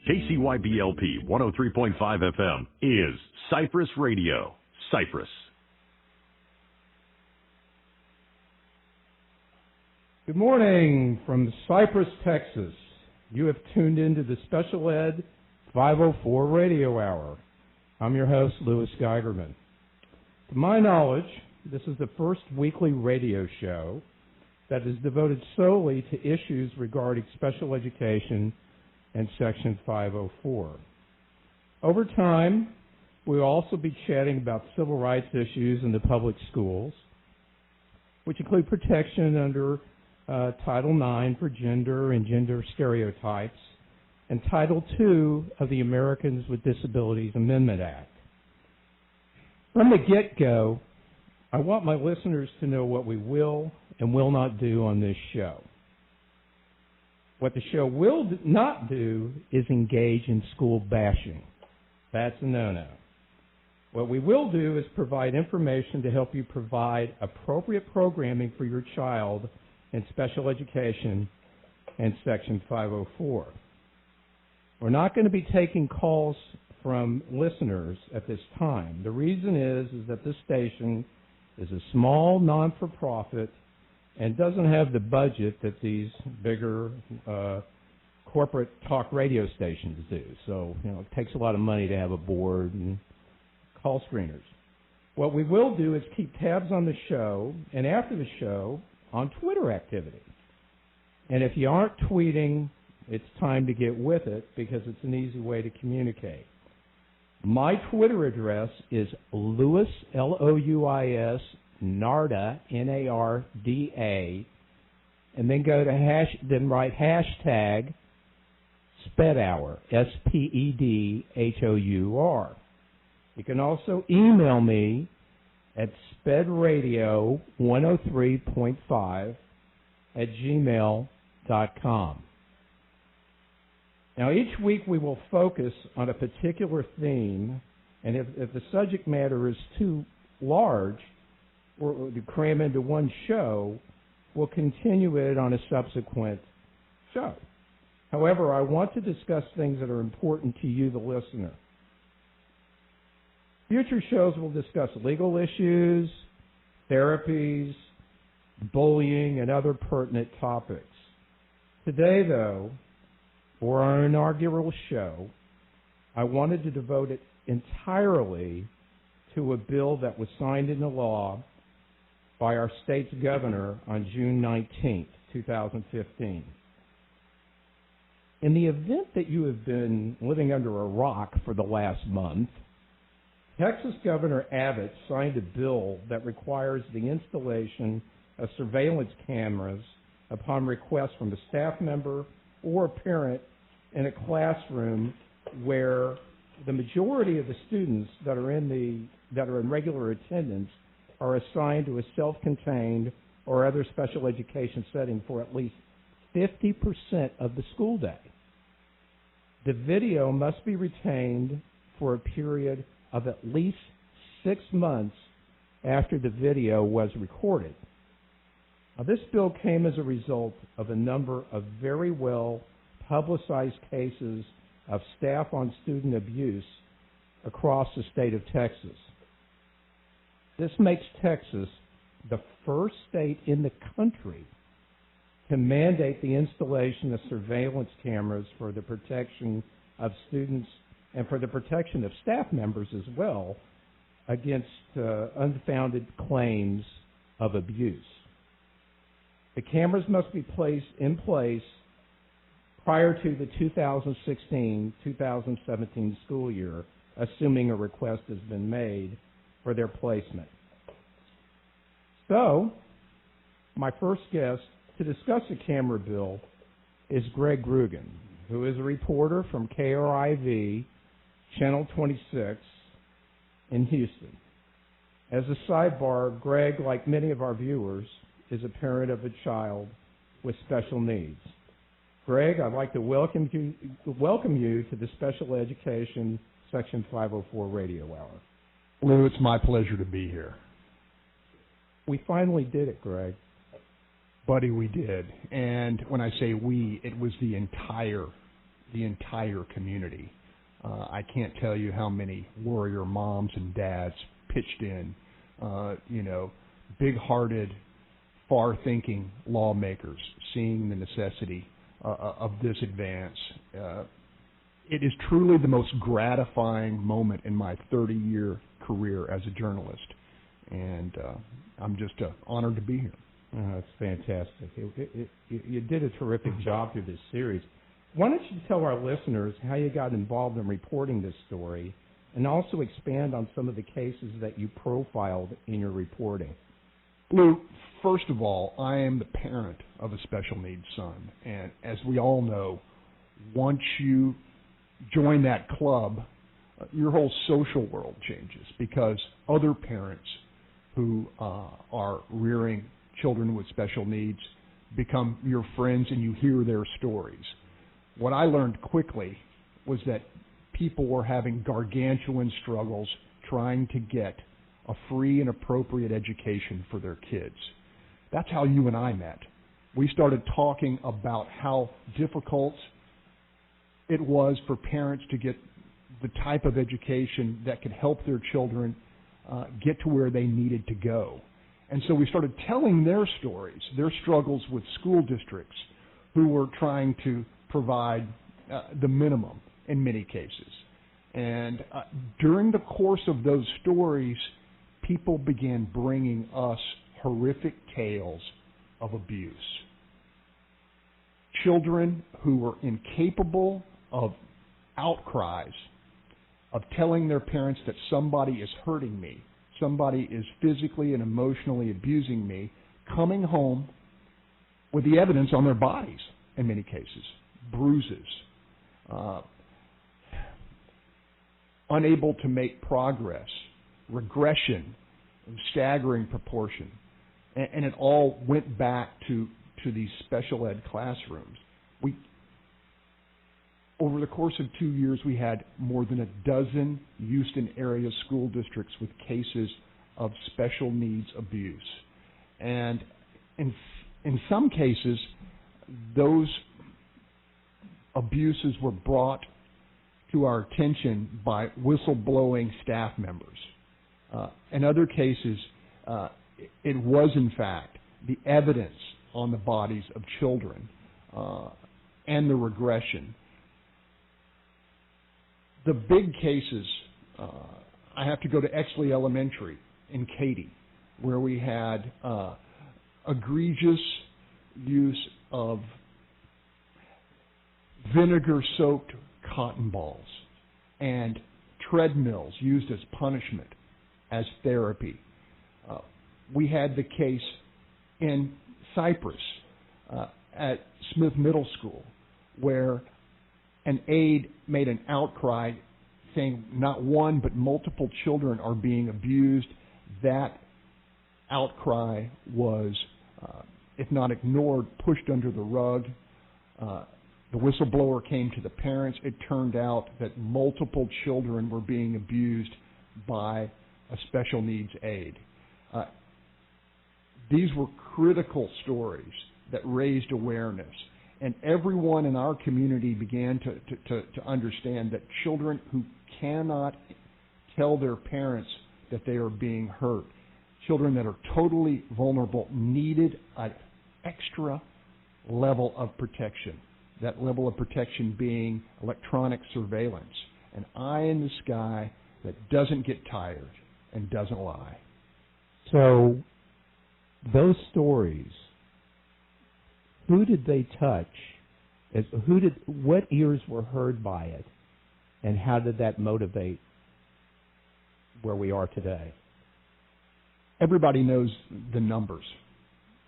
KCYBLP 103.5 FM is Cypress Radio. Cypress. Good morning from Cypress, Texas. You have tuned into the Special Ed 504 Radio Hour. I'm your host, Louis Geigerman. To my knowledge, this is the first weekly radio show that is devoted solely to issues regarding special education and Section 504. Over time, we'll also be chatting about civil rights issues in the public schools, which include protection under Title IX for gender and gender stereotypes, and Title II of the Americans with Disabilities Amendment Act. From the get-go, I want my listeners to know what we will and will not do on this show. What the show will not do is engage in school bashing. That's a no-no. What we will do is provide information to help you provide appropriate programming for your child in special education and Section 504. We're not going to be taking calls from listeners at this time. The reason is that this station is a small non-for-profit and doesn't have the budget that these bigger corporate talk radio stations do. So, it takes a lot of money to have a board and call screeners. What we will do is keep tabs on the show and after the show on Twitter activity. And if you aren't tweeting, it's time to get with it because it's an easy way to communicate. My Twitter address is Louis, L-O-U-I-S, Narda, N-A-R-D-A, and then go to then write hashtag SPED Hour, S-P-E-D-H-O-U-R. You can also email me at spedradio103.5 at gmail.com. Now, each week we will focus on a particular theme, and if the subject matter is too large or to cram into one show, we'll continue it on a subsequent show. However, I want to discuss things that are important to you, the listener. Future shows will discuss legal issues, therapies, bullying, and other pertinent topics. Today, though, for our inaugural show, I wanted to devote it entirely to a bill that was signed into law by our state's governor on June 19, 2015. In the event that you have been living under a rock for the last month, Texas Governor Abbott signed a bill that requires the installation of surveillance cameras upon request from a staff member or a parent in a classroom where the majority of the students that are in regular attendance are assigned to a self-contained or other special education setting for at least 50% of the school day. The video must be retained for a period of at least 6 months after the video was recorded. Now, this bill came as a result of a number of very well publicized cases of staff-on-student abuse across the state of Texas. This makes Texas the first state in the country to mandate the installation of surveillance cameras for the protection of students and for the protection of staff members as well against unfounded claims of abuse. The cameras must be placed in place prior to the 2016-2017 school year, assuming a request has been made for their placement. So, my first guest to discuss the camera bill is Greg Grugan, who is a reporter from KRIV, Channel 26 in Houston. As a sidebar, Greg, like many of our viewers, is a parent of a child with special needs. Greg, I'd like to welcome you to the Special Education Section 504 Radio Hour. Lou, it's my pleasure to be here. We finally did it, Greg. Buddy, we did. And when I say we, it was the entire the entire community. I can't tell you how many warrior moms and dads pitched in, big-hearted, far-thinking lawmakers seeing the necessity of this advance. It is truly the most gratifying moment in my 30-year career as a journalist, and I'm just honored to be here. That's fantastic. You did a terrific job through this series. Why don't you tell our listeners how you got involved in reporting this story, and also expand on some of the cases that you profiled in your reporting? Lou, first of all, I am the parent of a special needs son, and as we all know, once you join that club, your whole social world changes, because other parents who are rearing children with special needs become your friends, and you hear their stories. What I learned quickly was that people were having gargantuan struggles trying to get a free and appropriate education for their kids. That's how you and I met. We started talking about how difficult it was for parents to get the type of education that could help their children get to where they needed to go. And so we started telling their stories, their struggles with school districts who were trying to provide the minimum in many cases. And during the course of those stories, people began bringing us horrific tales of abuse. Children who were incapable of outcries, of telling their parents that somebody is hurting me, somebody is physically and emotionally abusing me, coming home with the evidence on their bodies in many cases, bruises, unable to make progress, regression in staggering proportion. And it all went back to these special ed classrooms. Over the course of 2 years, we had more than a dozen Houston area school districts with cases of special needs abuse. And in some cases, those abuses were brought to our attention by whistleblowing staff members. In other cases, it was, in fact, the evidence on the bodies of children and the regression. The big cases, I have to go to Exley Elementary in Katy, where we had egregious use of vinegar-soaked cotton balls and treadmills used as punishment, as therapy. We had the case in Cypress at Smith Middle School, where an aide made an outcry saying not one but multiple children are being abused. That outcry was, if not ignored, pushed under the rug. The whistleblower came to the parents. It turned out that multiple children were being abused by a special needs aide. These were critical stories that raised awareness. And everyone in our community began to understand that children who cannot tell their parents that they are being hurt, children that are totally vulnerable, needed an extra level of protection. That level of protection being electronic surveillance, an eye in the sky that doesn't get tired and doesn't lie. So those stories, who did they touch? What ears were heard by it, and how did that motivate where we are today? Everybody knows the numbers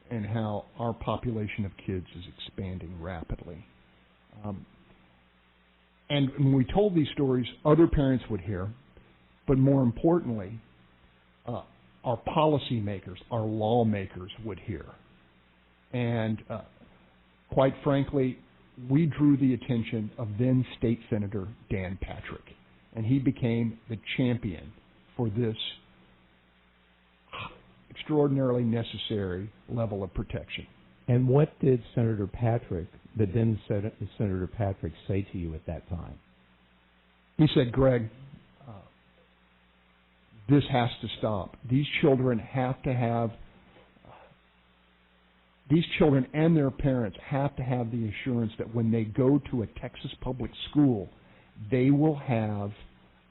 and how our population of kids is expanding rapidly. And when we told these stories, other parents would hear, but more importantly, our policymakers, our lawmakers would hear. And quite frankly, we drew the attention of then State Senator Dan Patrick, and he became the champion for this extraordinarily necessary level of protection. And what did Senator Patrick, the then Senator Patrick, say to you at that time? He said, Greg, this has to stop. These children and their parents have to have the assurance that when they go to a Texas public school, they will have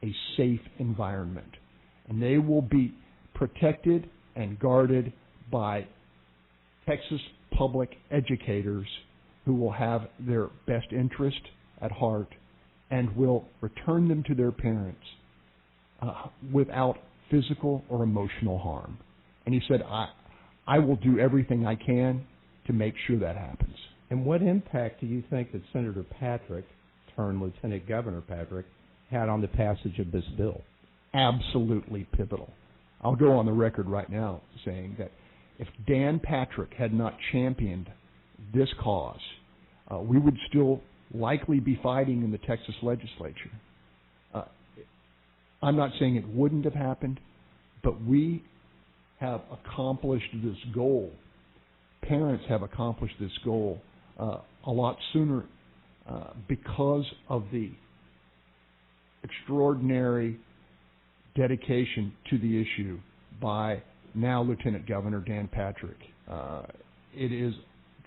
a safe environment. And they will be protected and guarded by Texas public educators who will have their best interest at heart and will return them to their parents without physical or emotional harm. And he said, I will do everything I can to make sure that happens. And what impact do you think that Senator Patrick, turned Lieutenant Governor Patrick, had on the passage of this bill? Absolutely pivotal. I'll go on the record right now saying that if Dan Patrick had not championed this cause, we would still likely be fighting in the Texas legislature. I'm not saying it wouldn't have happened, but we have accomplished this goal. Parents have accomplished this goal a lot sooner because of the extraordinary dedication to the issue by now Lieutenant Governor Dan Patrick. It is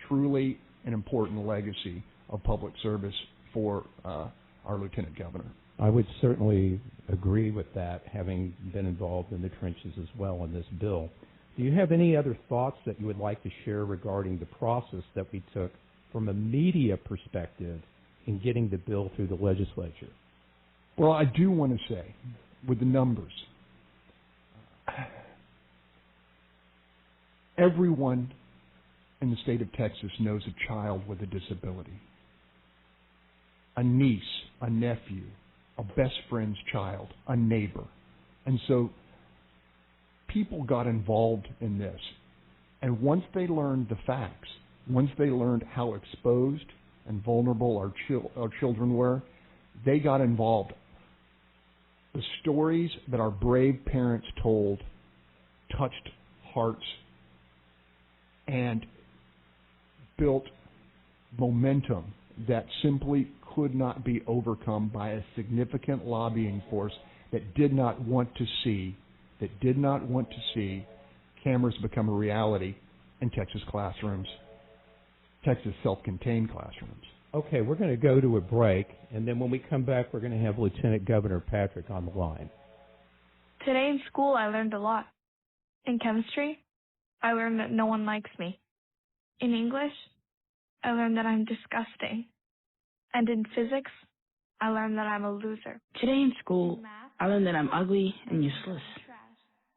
truly an important legacy of public service for our Lieutenant Governor. I would certainly agree with that, having been involved in the trenches as well in this bill. Do you have any other thoughts that you would like to share regarding the process that we took from a media perspective in getting the bill through the legislature? Well, I do want to say, with the numbers, everyone in the state of Texas knows a child with a disability. A niece, a nephew, a best friend's child, a neighbor. And so people got involved in this. And once they learned the facts, once they learned how exposed and vulnerable our children were, they got involved. The stories that our brave parents told touched hearts and built momentum that simply could not be overcome by a significant lobbying force that did not want to see cameras become a reality in Texas classrooms, Texas self-contained classrooms. Okay, we're going to go to a break, and then when we come back, we're going to have Lieutenant Governor Patrick on the line. Today in school, I learned a lot. In chemistry, I learned that no one likes me. In English, I learned that I'm disgusting. And in physics, I learned that I'm a loser. Today in school, I learned that I'm ugly and useless.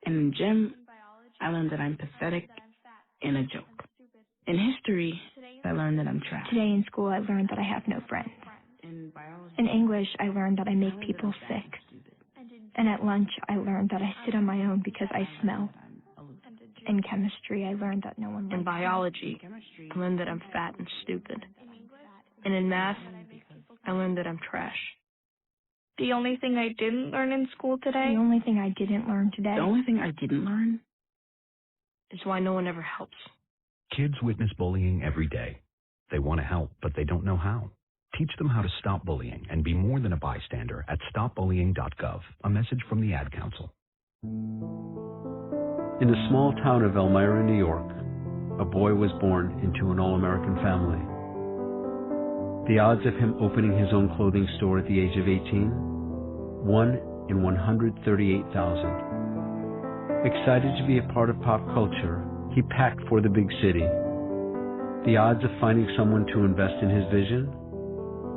And in gym, I learned that I'm pathetic and a joke. In history, I learned that I'm trash. Today in school, I learned that I have no friends. In English, I learned that I make people sick. And at lunch, I learned that I sit on my own because I smell. In chemistry, I learned that no one likes me. In biology, I learned that I'm fat and stupid. And in math, I learned that I'm trash. The only thing I didn't learn in school today? The only thing I didn't learn today? The only thing I didn't learn is why no one ever helps. Kids witness bullying every day. They want to help, but they don't know how. Teach them how to stop bullying and be more than a bystander at stopbullying.gov. A message from the Ad Council. In the small town of Elmira, New York, a boy was born into an all-American family. The odds of him opening his own clothing store at the age of 18? 1 in 138,000. Excited to be a part of pop culture, he packed for the big city. The odds of finding someone to invest in his vision?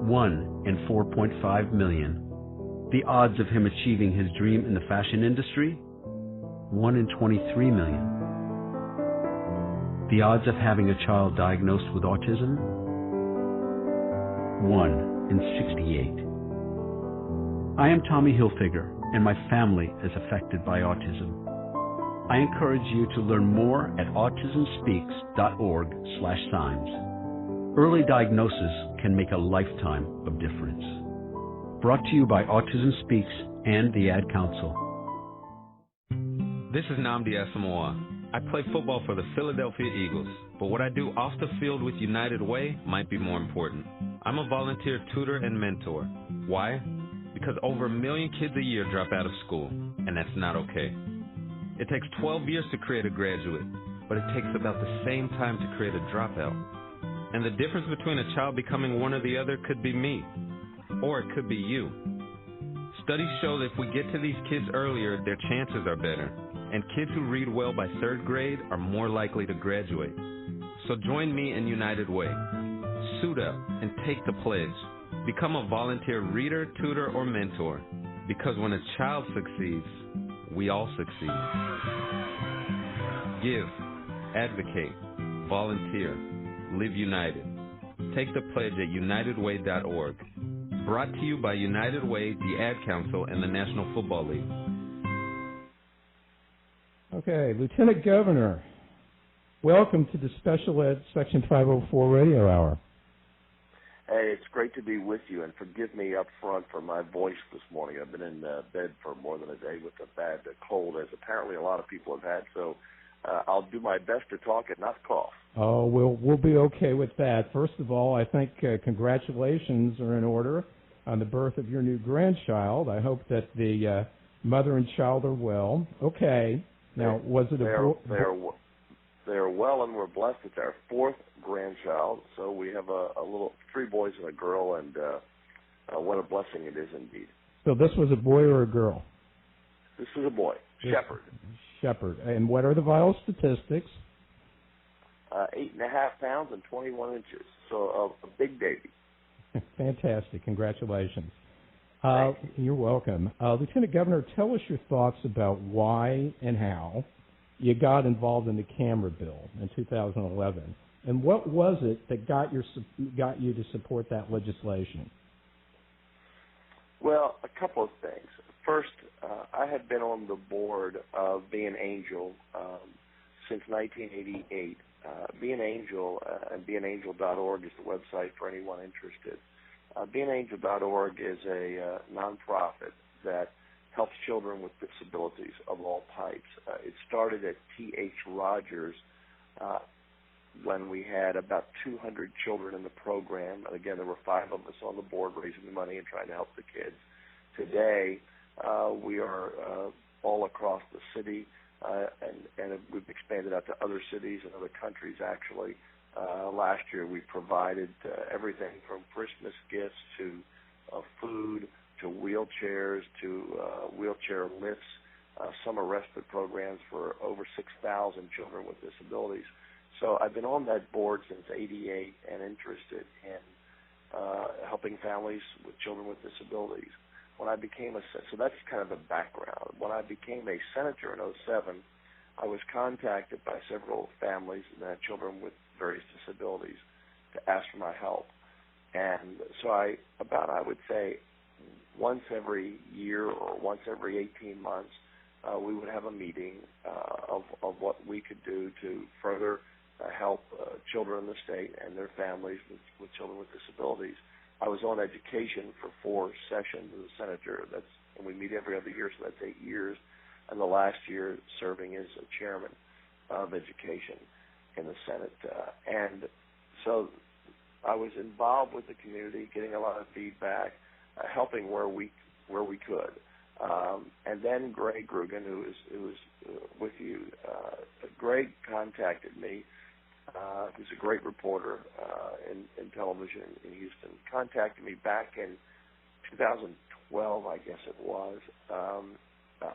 1 in 4.5 million. The odds of him achieving his dream in the fashion industry? 1 in 23 million. The odds of having a child diagnosed with autism? 1 in 68. I am Tommy Hilfiger, and my family is affected by autism. I encourage you to learn more at autismspeaks.org/signs. Early diagnosis can make a lifetime of difference. Brought to you by Autism Speaks and the Ad Council. This is Nnamdi Asamoah. I play football for the Philadelphia Eagles. But what I do off the field with United Way might be more important. I'm a volunteer tutor and mentor. Why? Because over 1 million kids a year drop out of school, and that's not okay. It takes 12 years to create a graduate, but it takes about the same time to create a dropout. And the difference between a child becoming one or the other could be me, or it could be you. Studies show that if we get to these kids earlier, their chances are better, and kids who read well by 3rd grade are more likely to graduate. So join me in United Way. Suit up and take the pledge. Become a volunteer reader, tutor, or mentor, because when a child succeeds, we all succeed. Give, advocate, volunteer, live united. Take the pledge at unitedway.org. Brought to you by United Way, the Ad Council, and the National Football League. Okay, Lieutenant Governor, welcome to the Special Ed Section 504 Radio Hour. Hey, it's great to be with you, and forgive me up front for my voice this morning. I've been in bed for more than a day with a bad cold, as apparently a lot of people have had, so I'll do my best to talk and not cough. Oh, we'll be okay with that. First of all, I think congratulations are in order on the birth of your new grandchild. I hope that the mother and child are well. Okay. Now, was it They're well, and we're blessed. It's our 4th grandchild, so we have a little 3 boys and a girl, and what a blessing it is indeed. So this was a boy or a girl? This is a boy, Shepherd. Shepherd. And what are the vital statistics? 8.5 pounds and 21 inches, so a big baby. Fantastic. Congratulations. You're welcome. Lieutenant Governor, tell us your thoughts about why and how you got involved in the camera bill in 2011, and what was it that got you to support that legislation? Well, a couple of things. First, I had been on the board of Be an Angel since 1988. Be an Angel and beanangel.org is the website for anyone interested. Beanangel.org is a nonprofit that helps children with disabilities of all types. It started at T.H. Rogers when we had about 200 children in the program. And again, there were 5 of us on the board raising the money and trying to help the kids. Today, we are all across the city, and we've expanded out to other cities and other countries, actually. Last year, we provided everything from Christmas gifts to food to wheelchairs to wheelchair lifts, summer respite programs for over 6,000 children with disabilities. So I've been on that board since '88 and interested in helping families with children with disabilities. When I became so that's kind of the background. When I became a senator in '07, I was contacted by several families that had children with various disabilities to ask for my help. And so I would say, once every year or once every 18 months, we would have a meeting of what we could do to further help children in the state and their families with children with disabilities. I was on education for 4 sessions as a senator, and we meet every other year, so that's 8 years, and the last year serving as a chairman of education in the Senate. And so I was involved with the community, getting a lot of feedback, helping where we could. And then Greg Grugan, who was with you, Greg contacted me. He's a great reporter in television in Houston. Contacted me back in 2012, I guess it was,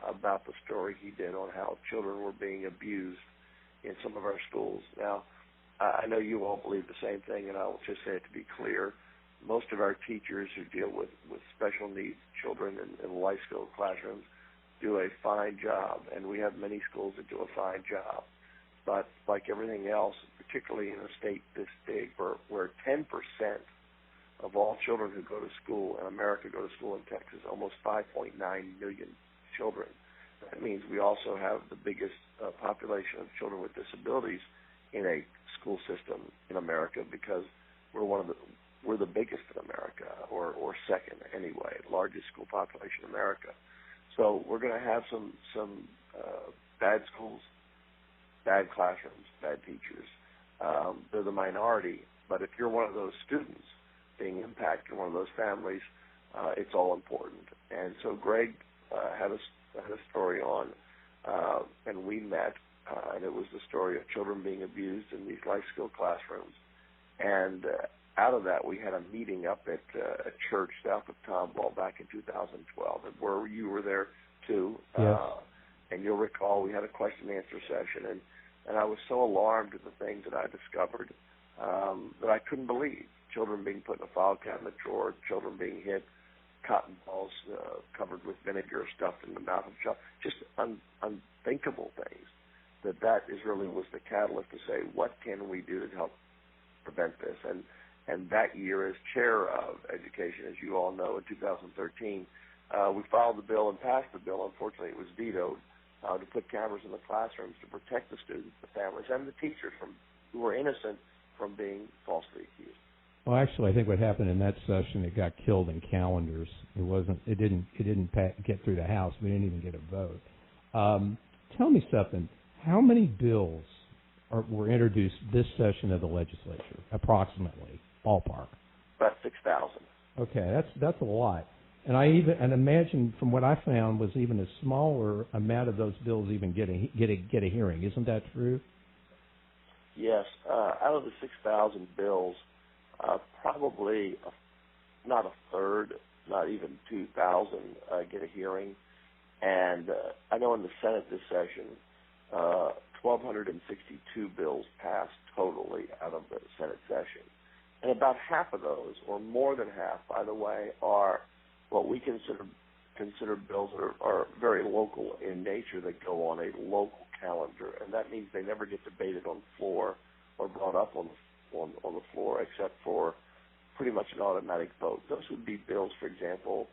about the story he did on how children were being abused in some of our schools. Now, I know you all believe the same thing, and I'll just say it to be clear. Most of our teachers who deal with special needs children in life skills classrooms do a fine job, and we have many schools that do a fine job. But like everything else, particularly in a state this big, where 10% of all children who go to school in America go to school in Texas, almost 5.9 million children. That means we also have the biggest population of children with disabilities in a school system in America, because we're the biggest in America, or second anyway, largest school population in America. So we're going to have some bad schools, bad classrooms, bad teachers. They're the minority, but if you're one of those students being impacted, one of those families, it's all important. And so Greg had a story on, and we met, and it was the story of children being abused in these life skill classrooms. And out of that, we had a meeting up at a church south of Tomball back in 2012, and where you were there too. Yes. And you'll recall we had a question and answer session, and I was so alarmed at the things that I discovered that I couldn't believe. Children being put in a file cabinet drawer, children being hit, cotton balls covered with vinegar stuffed in the mouth of children, just unthinkable things. That is really was the catalyst to say, what can we do to help prevent this? And that year, as chair of education, as you all know, in 2013, we filed the bill and passed the bill. Unfortunately, it was vetoed to put cameras in the classrooms to protect the students, the families, and the teachers who were innocent from being falsely accused. Well, actually, I think what happened in that session, it got killed in calendars. It didn't get through the House. We didn't even get a vote. Tell me something. How many bills were introduced this session of the legislature, approximately, ballpark? About 6,000. Okay, that's a lot. And I imagine from what I found was even a smaller amount of those bills even get a hearing. Isn't that true? Yes. Out of the 6,000 bills, probably not a third, not even 2,000 get a hearing. And I know in the Senate this session, 1,262 bills passed totally out of the Senate session. And about half of those, or more than half, by the way, are what we consider bills that are very local in nature, that go on a local calendar. And that means they never get debated on the floor or brought up on the floor, except for pretty much an automatic vote. Those would be bills, for example,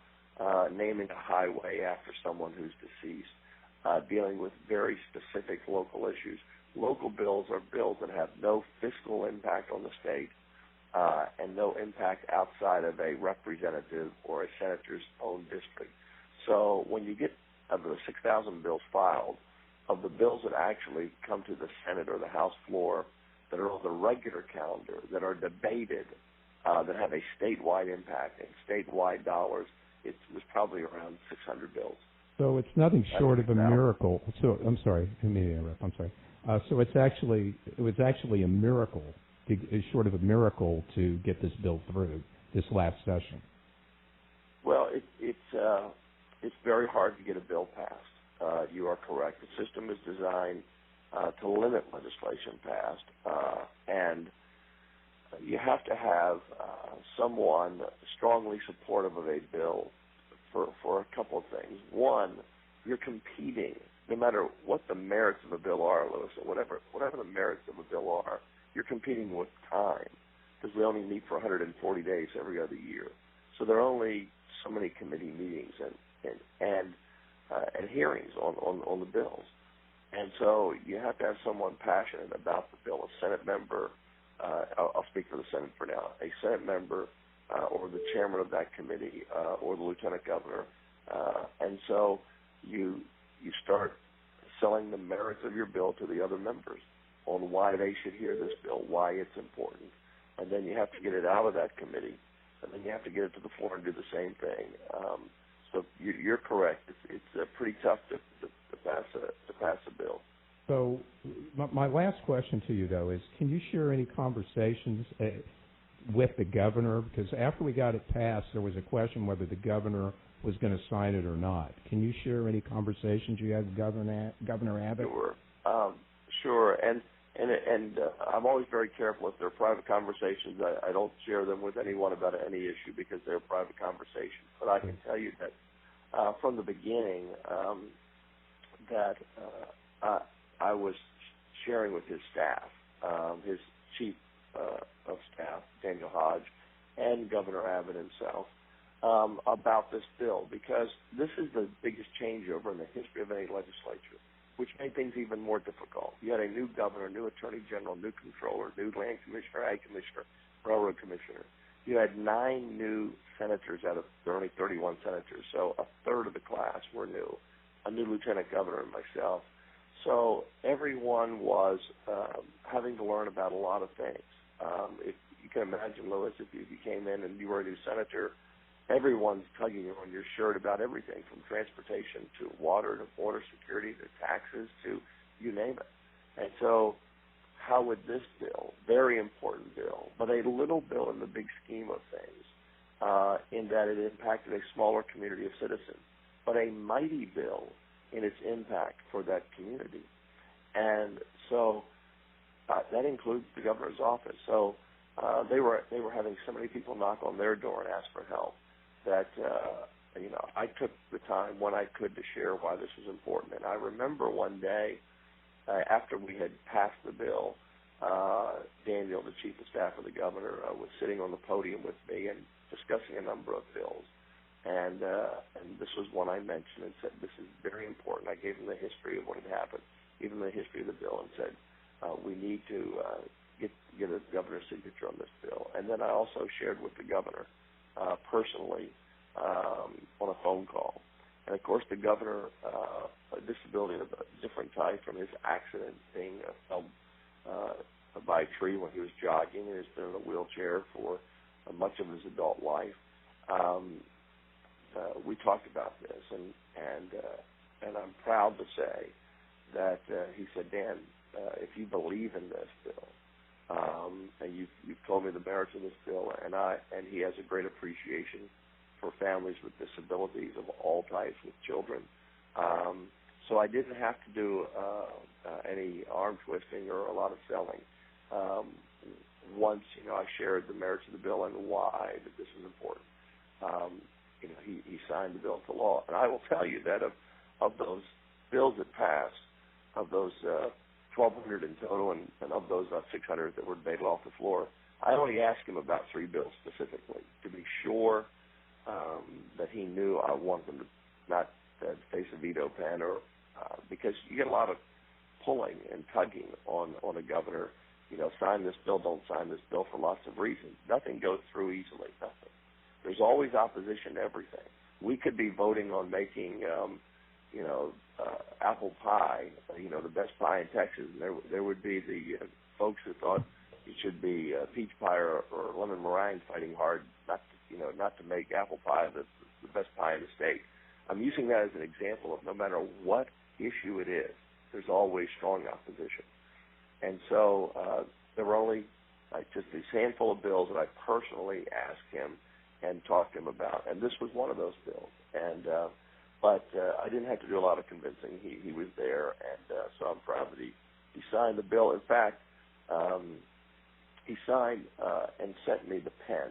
naming a highway after someone who's deceased, dealing with very specific local issues. Local bills are bills that have no fiscal impact on the state and no impact outside of a representative or a senator's own district. So when you get of the 6,000 bills filed, of the bills that actually come to the Senate or the House floor that are on the regular calendar, that are debated, that have a statewide impact and statewide dollars, it was probably around 600 bills. So it's nothing short of a miracle. So I'm sorry, I didn't mean to interrupt. I'm sorry. So it was actually a miracle, short of a miracle, to get this bill through this last session. Well, it's very hard to get a bill passed. You are correct. The system is designed to limit legislation passed, and you have to have someone strongly supportive of a bill for a couple of things. One, you're competing, no matter what the merits of a bill are, Lewis, or whatever the merits of a bill are, you're competing with time, because we only meet for 140 days every other year. So there are only so many committee meetings and hearings on the bills. And so you have to have someone passionate about the bill, a Senate member. I'll speak for the Senate for now. A Senate member or the chairman of that committee or the lieutenant governor. And so you start selling the merits of your bill to the other members on why they should hear this bill, why it's important. And then you have to get it out of that committee, and then you have to get it to the floor and do the same thing. So you're correct. It's pretty tough to pass a bill. So my last question to you, though, is can you share any conversations with the governor? Because after we got it passed, there was a question whether the governor was going to sign it or not. Can you share any conversations you had with Governor Abbott? Sure. And I'm always very careful if they're private conversations. I don't share them with anyone about any issue because they're private conversations. But I can tell you that from the beginning that I was sharing with his staff, his chief of staff, Daniel Hodge, and Governor Abbott himself about this bill, because this is the biggest changeover in the history of any legislature, which made things even more difficult. You had a new governor, new attorney general, new controller, new land commissioner, ag commissioner, railroad commissioner. You had 9 new senators out of there are only 31 senators, so a third of the class were new, a new lieutenant governor and myself. So everyone was having to learn about a lot of things. If you can imagine, Lewis, if you came in and you were a new senator, everyone's tugging on your shirt about everything, from transportation to water to border security to taxes to you name it. And so how would this bill, very important bill, but a little bill in the big scheme of things, in that it impacted a smaller community of citizens, but a mighty bill in its impact for that community. And so that includes the governor's office. So they were having so many people knock on their door and ask for help that I took the time when I could to share why this was important. And I remember one day after we had passed the bill, Daniel, the chief of staff of the governor, was sitting on the podium with me and discussing a number of bills. And this was one I mentioned and said, this is very important. I gave him the history of what had happened, even the history of the bill, and said, we need to get a governor's signature on this bill. And then I also shared with the governor personally on a phone call. And, of course, the governor, a disability of a different type from his accident, being felled by a tree when he was jogging, and has been in a wheelchair for much of his adult life. We talked about this, and I'm proud to say that he said, Dan, if you believe in this bill, and you've told me the merits of this bill, and he has a great appreciation for families with disabilities of all types with children. So I didn't have to do any arm twisting or a lot of selling. Once, I shared the merits of the bill and why that this is important. He signed the bill into law. And I will tell you that of those bills that passed, of those 1,200 in total, and of those 600 that were debated off the floor, I only asked him about 3 bills specifically to be sure that he knew I wanted him to not face a veto pen, or because you get a lot of pulling and tugging on a governor. Sign this bill, don't sign this bill, for lots of reasons. Nothing goes through easily, nothing. There's always opposition to everything. We could be voting on making, apple pie, the best pie in Texas. And there would be the folks who thought it should be peach pie or lemon meringue fighting hard not to make apple pie the best pie in the state. I'm using that as an example of no matter what issue it is, there's always strong opposition. And so there were only just this handful of bills that I personally asked him and talked to him about, and this was one of those bills. And but I didn't have to do a lot of convincing. He was there, and so I'm proud that he signed the bill. In fact, he signed and sent me the pen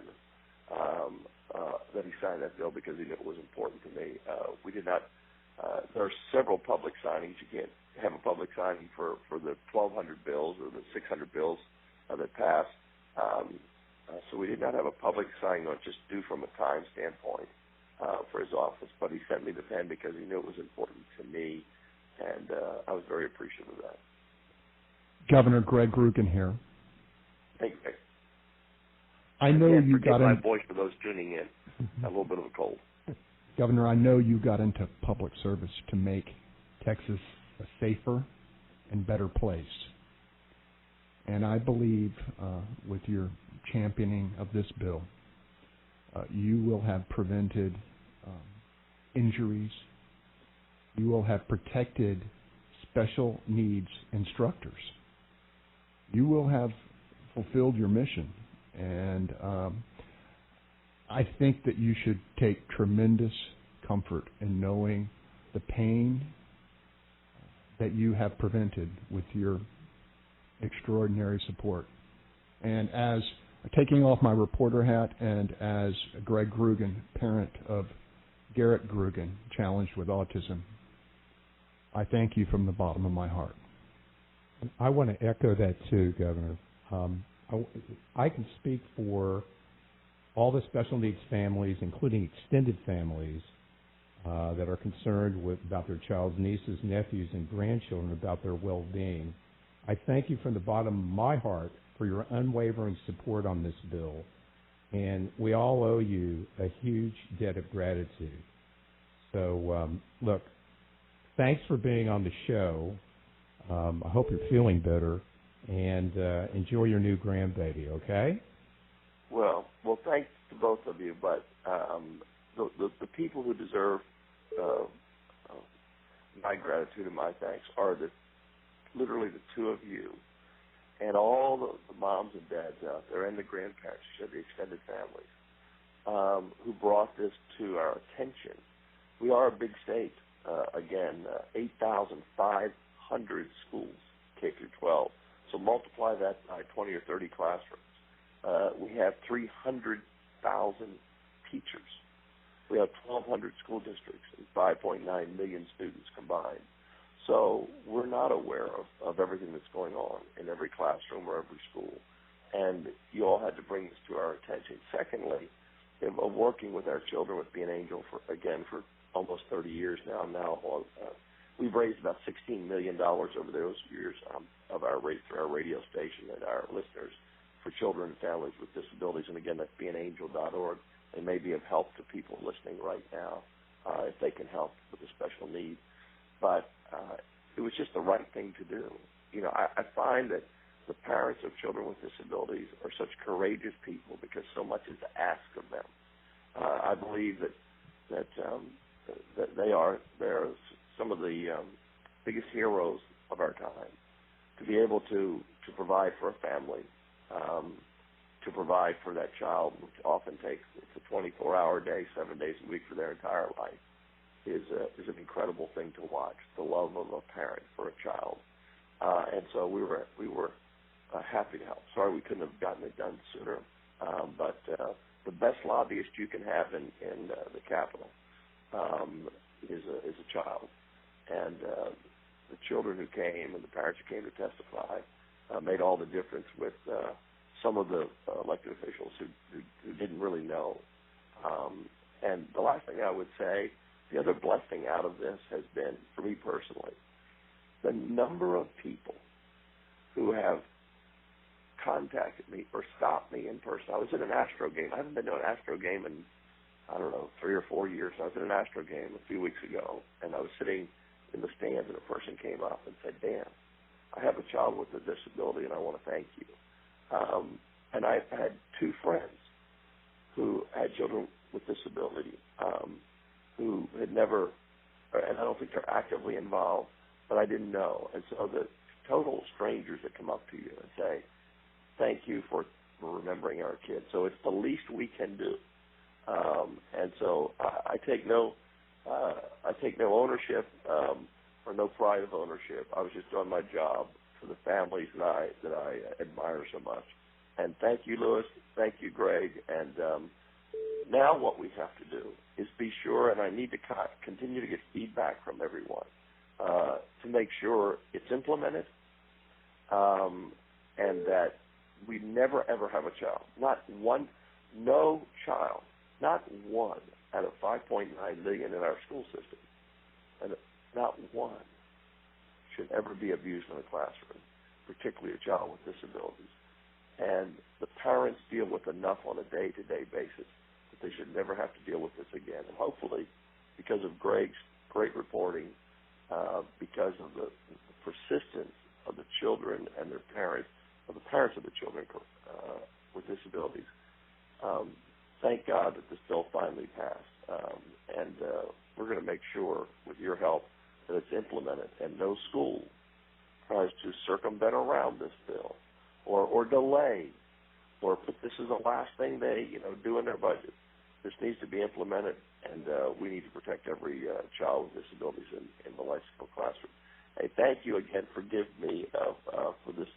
that he signed that bill because he knew it was important to me. We did not. There are several public signings. You can't have a public signing for the 1,200 bills or the 600 bills that passed. So we did not have a public signing on just due from a time standpoint for his office, but he sent me the pen because he knew it was important to me, and I was very appreciative of that. Governor Greg Grugan here. Thank you. I know you got my voice for those tuning in. A little bit of a cold. Governor, I know you got into public service to make Texas a safer and better place. And I believe with your championing of this bill, you will have prevented injuries. You will have protected special needs instructors. You will have fulfilled your mission. And I think that you should take tremendous comfort in knowing the pain that you have prevented with your extraordinary support. And as taking off my reporter hat, and as Greg Grugan, parent of Garrett Grugan, challenged with autism, I thank you from the bottom of my heart. I want to echo that too, Governor. I can speak for all the special needs families, including extended families, that are concerned about their child's nieces, nephews, and grandchildren, about their well-being. I thank you from the bottom of my heart for your unwavering support on this bill, and we all owe you a huge debt of gratitude. So, look, thanks for being on the show, I hope you're feeling better, and enjoy your new grandbaby, okay? Well, thanks to both of you, but the people who deserve my gratitude and my thanks are literally the two of you and all the moms and dads out there and the grandparents, the extended families, who brought this to our attention. We are a big state. Again, 8,500 schools, K through 12. So multiply that by 20 or 30 classrooms. We have 300,000 teachers. We have 1,200 school districts and 5.9 million students combined. So we're not aware of everything that's going on in every classroom or every school. And you all had to bring this to our attention. Secondly, of working with our children with Be an Angel for almost 30 years now. We've raised about $16 million over those years through our radio station and our listeners for children and families with disabilities. And again, that's beanangel.org. They may be of help to people listening right now if they can help with a special need. But it was just the right thing to do. You know, I find that the parents of children with disabilities are such courageous people because so much is asked of them. I believe that they're some of the biggest heroes of our time. To be able to provide for a family, to provide for that child, which often takes a 24-hour day, 7 days a week for their entire life, is an incredible thing to watch. The love of a parent for a child, and so we were happy to help. Sorry we couldn't have gotten it done sooner, but the best lobbyist you can have in the Capitol is a child, and the children who came and the parents who came to testify made all the difference with some of the elected officials who didn't really know. And the last thing I would say, the other blessing out of this has been, for me personally, the number of people who have contacted me or stopped me in person. I was at an Astro game. I haven't been to an Astro game in, 3 or 4 years. I was at an Astro game a few weeks ago, and I was sitting in the stands, and a person came up and said, Dan, I have a child with a disability, and I want to thank you. And I've had two friends who had children with disability who had never, and I don't think they're actively involved, but I didn't know. And so the total strangers that come up to you and say, thank you for remembering our kids. So it's the least we can do. And so I take no ownership or no pride of ownership. I was just doing my job for the families that I admire so much. And thank you, Louis. Thank you, Greg. And now what we have to do is be sure, and I need to continue to get feedback from everyone to make sure it's implemented and that we never, ever have a child, no child, not one out of 5.9 million in our school system, and not one should ever be abused in a classroom, particularly a child with disabilities. And the parents deal with enough on a day-to-day basis that they should never have to deal with this again. And hopefully, because of Greg's great reporting, because of the persistence of the children and their parents, of the parents of the children with disabilities, thank God that this bill finally passed. And we're going to make sure, with your help, that it's implemented and no school tries to circumvent around this bill or delay or put this as the last thing they do in their budget. This needs to be implemented, and we need to protect every child with disabilities in the life skill classroom. Hey, thank you again. Forgive me for this.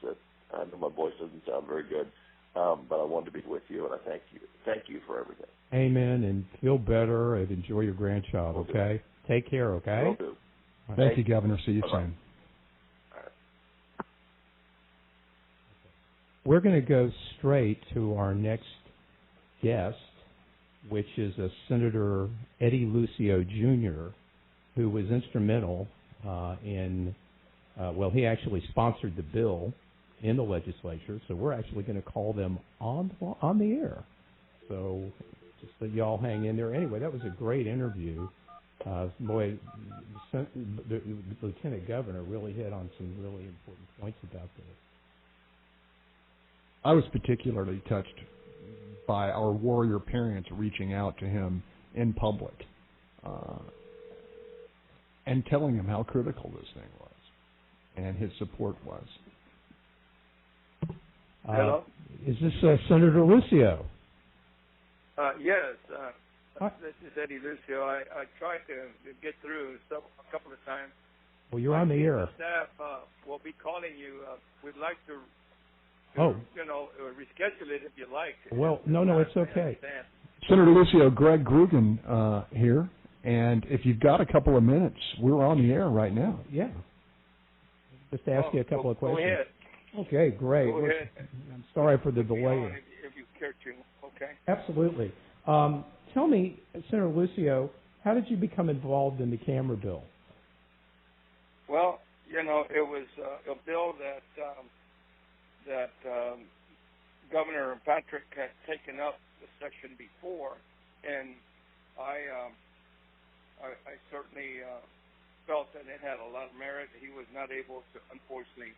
I know my voice doesn't sound very good, but I wanted to be with you, and I thank you. Thank you for everything. Amen, and feel better and enjoy your grandchild, okay? Take care, okay? Will do. Thank you, Governor. See you soon. We're going to go straight to our next guest, which is Senator Eddie Lucio, Jr., who was instrumental he actually sponsored the bill in the legislature, so we're actually going to call them on the air. So just so y'all hang in there. Anyway, that was a great interview. Boy, the Lieutenant Governor really hit on some really important points about this. I was particularly touched by our warrior parents reaching out to him in public and telling him how critical this thing was and his support was. Hello? Is this Senator Lucio? Yes. This is Eddie Lucio. I tried to get through a couple of times. Well, you're on the air. Staff will be calling you. We'd like to reschedule it if you like. Well, no, it's okay. Senator Lucio, Greg Grugan here, and if you've got a couple of minutes, we're on the air right now. Yeah. Just ask you a couple of questions. Go ahead. Okay, great. Go ahead. I'm sorry for the delay. If you care to, okay? Absolutely. Tell me, Senator Lucio, how did you become involved in the camera bill? Well, it was a bill that Governor Patrick had taken up the section before, and I certainly felt that it had a lot of merit. He was not able to, unfortunately,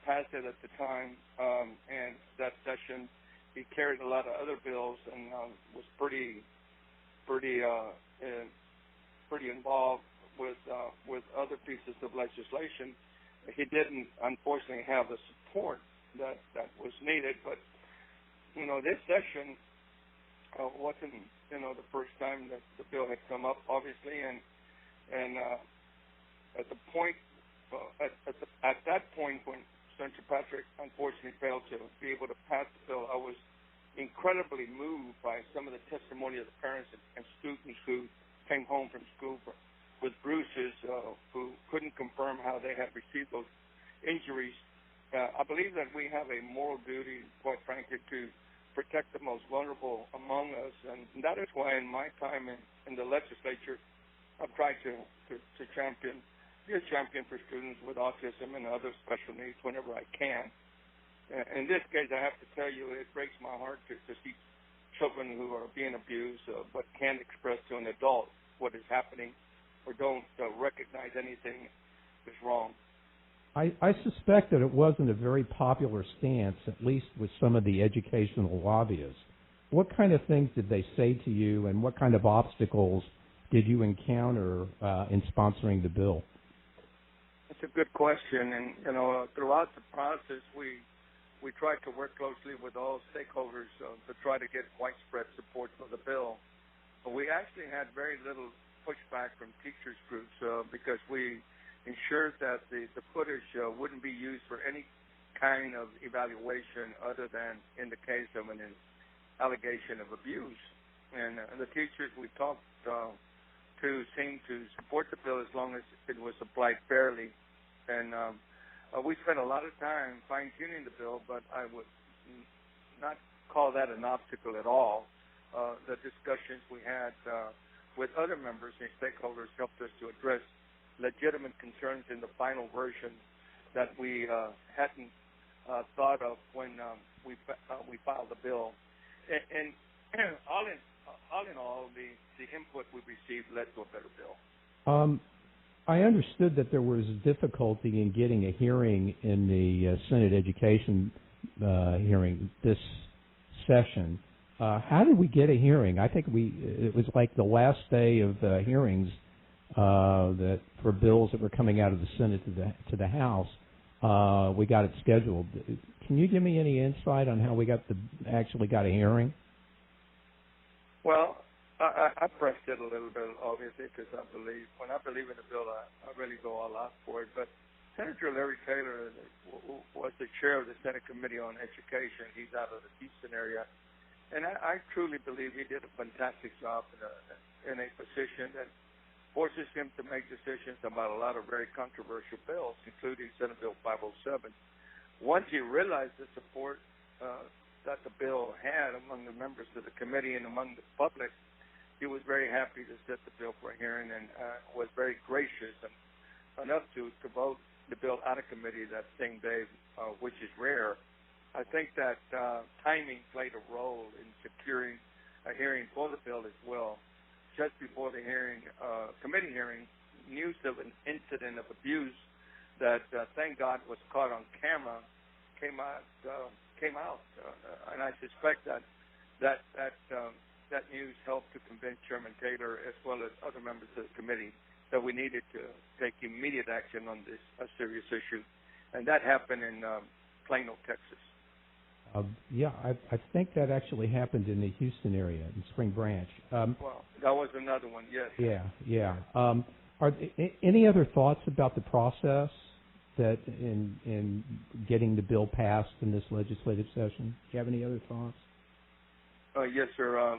pass it at the time, and that session he carried a lot of other bills and was pretty involved with other pieces of legislation. He didn't, unfortunately, have the support that was needed. But this session wasn't the first time that the bill had come up, obviously, and at the point at that point when Senator Patrick unfortunately failed to be able to pass the bill, I was incredibly moved by some of the testimony of the parents and students who came home from school with bruises, who couldn't confirm how they had received those injuries. I believe that we have a moral duty, quite frankly, to protect the most vulnerable among us, and that is why in my time in the legislature, I've tried to be a champion for students with autism and other special needs whenever I can. In this case, I have to tell you, it breaks my heart to see children who are being abused but can't express to an adult what is happening or don't recognize anything is wrong. I suspect that it wasn't a very popular stance, at least with some of the educational lobbyists. What kind of things did they say to you, and what kind of obstacles did you encounter in sponsoring the bill? That's a good question, and throughout the process, we tried to work closely with all stakeholders to try to get widespread support for the bill. But we actually had very little pushback from teachers groups because we ensured that the footage wouldn't be used for any kind of evaluation other than in the case of an allegation of abuse. And the teachers we talked to seemed to support the bill as long as it was applied fairly. And we spent a lot of time fine-tuning the bill, but I would not call that an obstacle at all. The discussions we had with other members and stakeholders helped us to address legitimate concerns in the final version that we hadn't thought of when we filed the bill. And all in all, the input we received led to a better bill. I understood that there was difficulty in getting a hearing in the Senate Education hearing this session. How did we get a hearing? I think it was like the last day of hearings that for bills that were coming out of the Senate to the House. We got it scheduled. Can you give me any insight on how we actually got a hearing? Well, I pressed it a little bit, obviously, because when I believe in a bill, I really go all out for it. But Senator Larry Taylor was the chair of the Senate Committee on Education. He's out of the Houston area. And I truly believe he did a fantastic job in a position that forces him to make decisions about a lot of very controversial bills, including Senate Bill 507. Once he realized the support that the bill had among the members of the committee and among the public, he was very happy to set the bill for a hearing and was very gracious enough to vote the bill out of committee that same day, which is rare. I think that timing played a role in securing a hearing for the bill as well. just before the hearing, committee hearing, news of an incident of abuse that, thank God, was caught on camera, came out, and I suspect that news helped to convince Chairman Taylor as well as other members of the committee that we needed to take immediate action on this serious issue, and that happened in Plano, Texas. I think that actually happened in the Houston area, in Spring Branch. Well, that was another one, yes. Yeah. Are any other thoughts about the process that in getting the bill passed in this legislative session? Do you have any other thoughts? Yes, sir.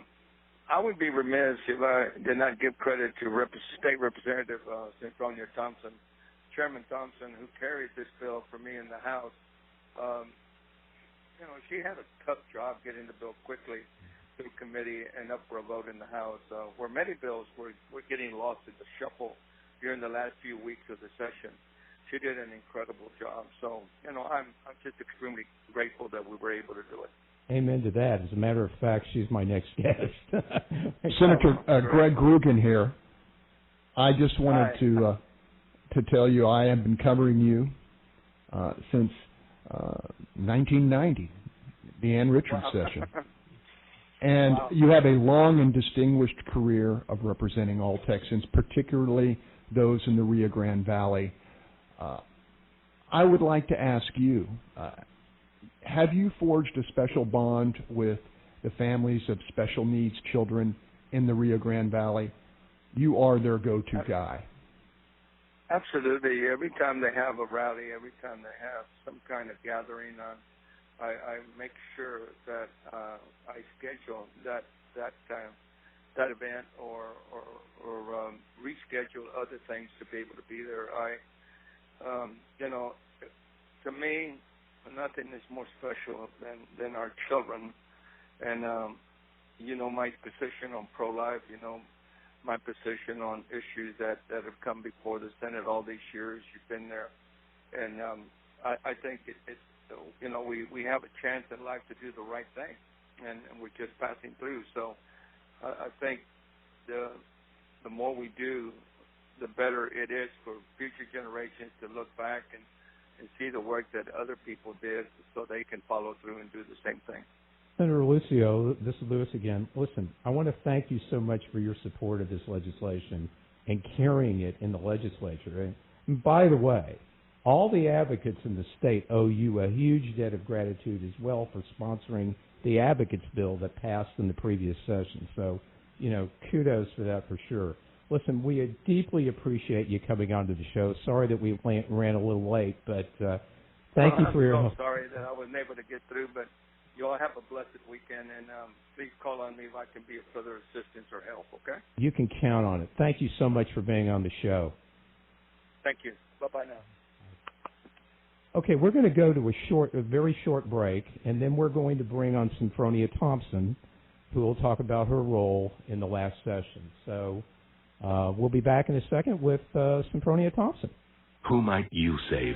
I would be remiss if I did not give credit to State Representative Senfronia Thompson, Chairman Thompson, who carried this bill for me in the House. She had a tough job getting the bill quickly through committee and up for a vote in the House, where many bills were getting lost in the shuffle during the last few weeks of the session. She did an incredible job. So, I'm just extremely grateful that we were able to do it. Amen to that. As a matter of fact, she's my next guest. Senator Greg Grugan here. I just wanted to tell you I have been covering you since 1990, the Ann Richards session. And you have a long and distinguished career of representing all Texans, particularly those in the Rio Grande Valley. I would like to ask you, have you forged a special bond with the families of special needs children in the Rio Grande Valley? You are their go-to guy. Absolutely. Every time they have a rally, every time they have some kind of gathering, I make sure that I schedule that event or reschedule other things to be able to be there. To me, nothing is more special than our children. And, my position on pro-life, my position on issues that have come before the Senate all these years. You've been there. And I think we have a chance in life to do the right thing, and we're just passing through. So I think the more we do, the better it is for future generations to look back and see the work that other people did so they can follow through and do the same thing. Senator Lucio, this is Lewis again. Listen, I want to thank you so much for your support of this legislation and carrying it in the legislature. And by the way, all the advocates in the state owe you a huge debt of gratitude as well for sponsoring the advocates bill that passed in the previous session. So, kudos for that for sure. Listen, we deeply appreciate you coming onto the show. Sorry that we ran a little late, but thank you for your help. I'm so sorry that I wasn't able to get through, but you all have a blessed weekend, and please call on me if I can be of further assistance or help, okay? You can count on it. Thank you so much for being on the show. Thank you. Bye-bye now. Okay, we're going to go to a very short break, and then we're going to bring on Senfronia Thompson, who will talk about her role in the last session. So we'll be back in a second with Senfronia Thompson. Who might you save?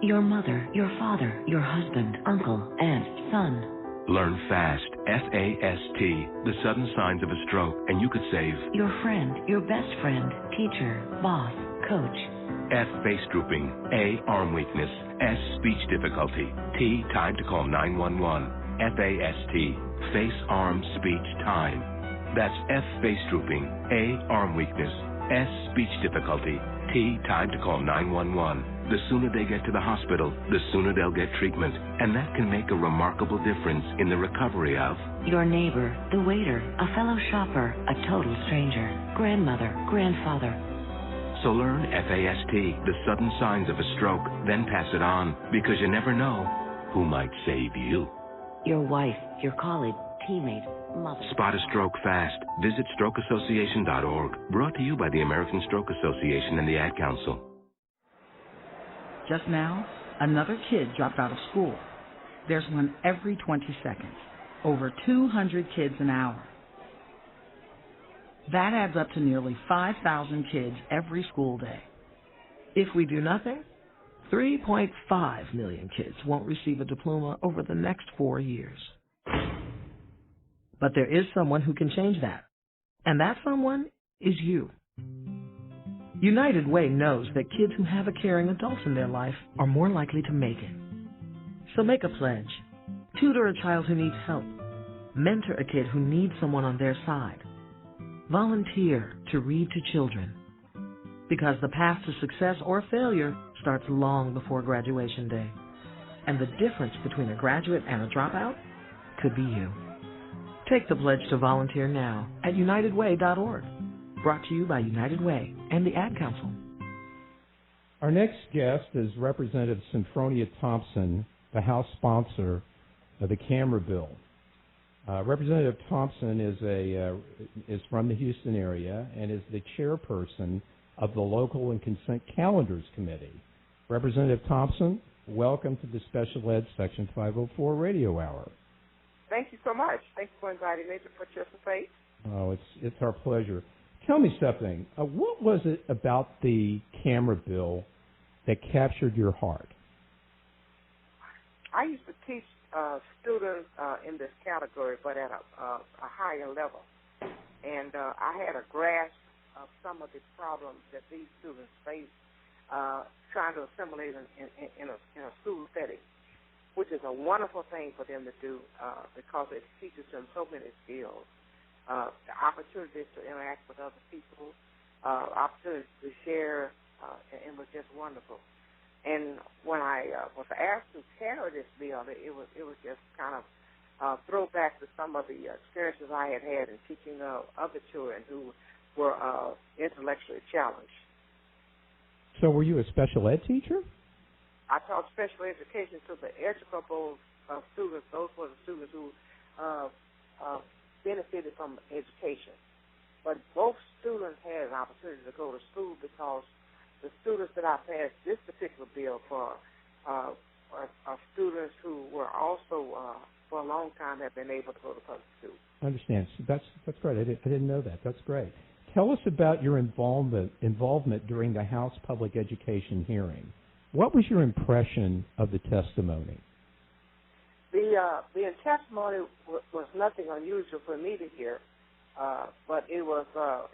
Your mother, your father, your husband, uncle, aunt, son. Learn FAST, F-A-S-T, the sudden signs of a stroke, and you could save your friend, your best friend, teacher, boss, coach. F, face drooping. A, arm weakness. S, speech difficulty. T, time to call 911. F-A-S-T, face, arm, speech, time. That's F, face drooping. A, arm weakness. S, speech difficulty. T, time to call 911. The sooner they get to the hospital, the sooner they'll get treatment. And that can make a remarkable difference in the recovery of your neighbor, the waiter, a fellow shopper, a total stranger, grandmother, grandfather. So learn FAST, the sudden signs of a stroke, then pass it on, because you never know who might save you. Your wife, your colleague, teammate, mother. Spot a stroke fast. Visit strokeassociation.org. Brought to you by the American Stroke Association and the Ad Council. Just now, another kid dropped out of school. There's one every 20 seconds. Over 200 kids an hour. That adds up to nearly 5,000 kids every school day. If we do nothing, 3.5 million kids won't receive a diploma over the next 4 years. But there is someone who can change that. And that someone is you. United Way knows that kids who have a caring adult in their life are more likely to make it. So make a pledge. Tutor a child who needs help. Mentor a kid who needs someone on their side. Volunteer to read to children. Because the path to success or failure starts long before graduation day. And the difference between a graduate and a dropout could be you. Take the pledge to volunteer now at unitedway.org. Brought to you by United Way and the Ad Council. Our next guest is Representative Senfronia Thompson, the House sponsor of the camera bill. Representative Thompson is from the Houston area and is the chairperson of the Local and Consent Calendars Committee. Representative Thompson, welcome to the Special Ed Section 504 Radio Hour. Thank you so much. Thank you for inviting me to participate. Oh, it's our pleasure. Tell me something. What was it about the camera bill that captured your heart? I used to teach students in this category, but at a higher level. And I had a grasp of some of the problems that these students face trying to assimilate in a school setting, which is a wonderful thing for them to do because it teaches them so many skills. The opportunities to interact with other people, opportunities to share, and it was just wonderful. And when I was asked to carry this bill, it was just kind of throwback to some of the experiences I had in teaching other children who were intellectually challenged. So were you a special ed teacher? I taught special education to the educable students. Those were the students who benefited from education. But both students had an opportunity to go to school because the students that I passed this particular bill for are students who were also, for a long time, have been able to go to public school. I understand. So that's great. I didn't know that. That's great. Tell us about your involvement during the House Public Education hearing. What was your impression of the testimony? The testimony was nothing unusual for me to hear, but it was a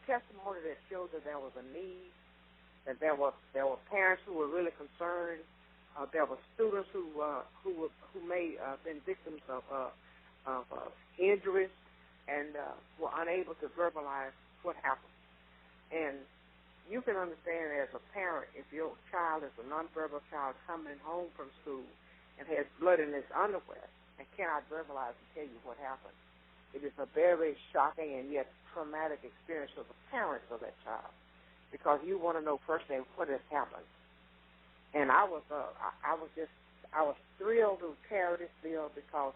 testimony that showed that there was a need, that there were parents who were really concerned, there were students who may have been victims of injuries and were unable to verbalize what happened. And you can understand as a parent, if your child is a nonverbal child coming home from school and has blood in his underwear and cannot verbalize and tell you what happened, it is a very shocking and yet traumatic experience for the parents of that child because you want to know firsthand what has happened. And I was thrilled to carry this bill because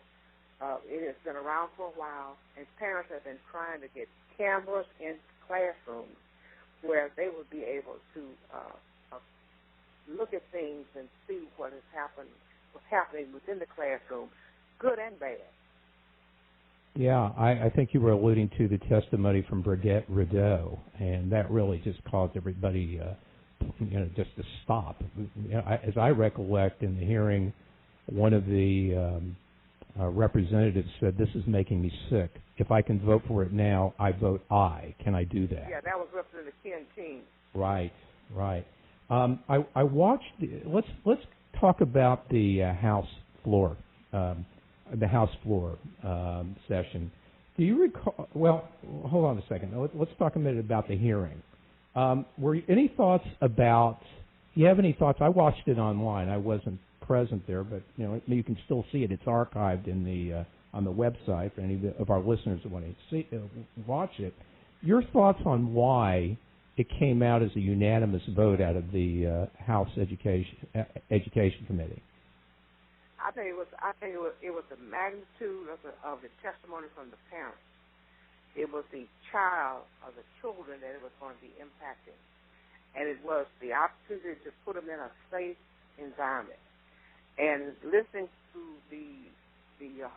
it has been around for a while, and parents have been trying to get cameras in classrooms where they would be able to look at things and see what's happening within the classroom, good and bad. Yeah, I think you were alluding to the testimony from Brigitte Rideau, and that really just caused everybody, just to stop. As I recollect in the hearing, one of the representatives said, "This is making me sick. If I can vote for it now, I vote aye. Can I do that?" Yeah, that was Representative Ken King. Right. I watched. Let's talk about the House floor. The House floor session. Do you recall? Well, hold on a second. Let's talk a minute about the hearing. Were any thoughts about? Do you have any thoughts? I watched it online. I wasn't present there, but you can still see it. It's archived in the on the website for any of our listeners that want to watch it. Your thoughts on why it came out as a unanimous vote out of the House Education Committee? I tell you, it was the magnitude of the testimony from the parents. It was the child or the children that it was going to be impacting, and it was the opportunity to put them in a safe environment. And listening to the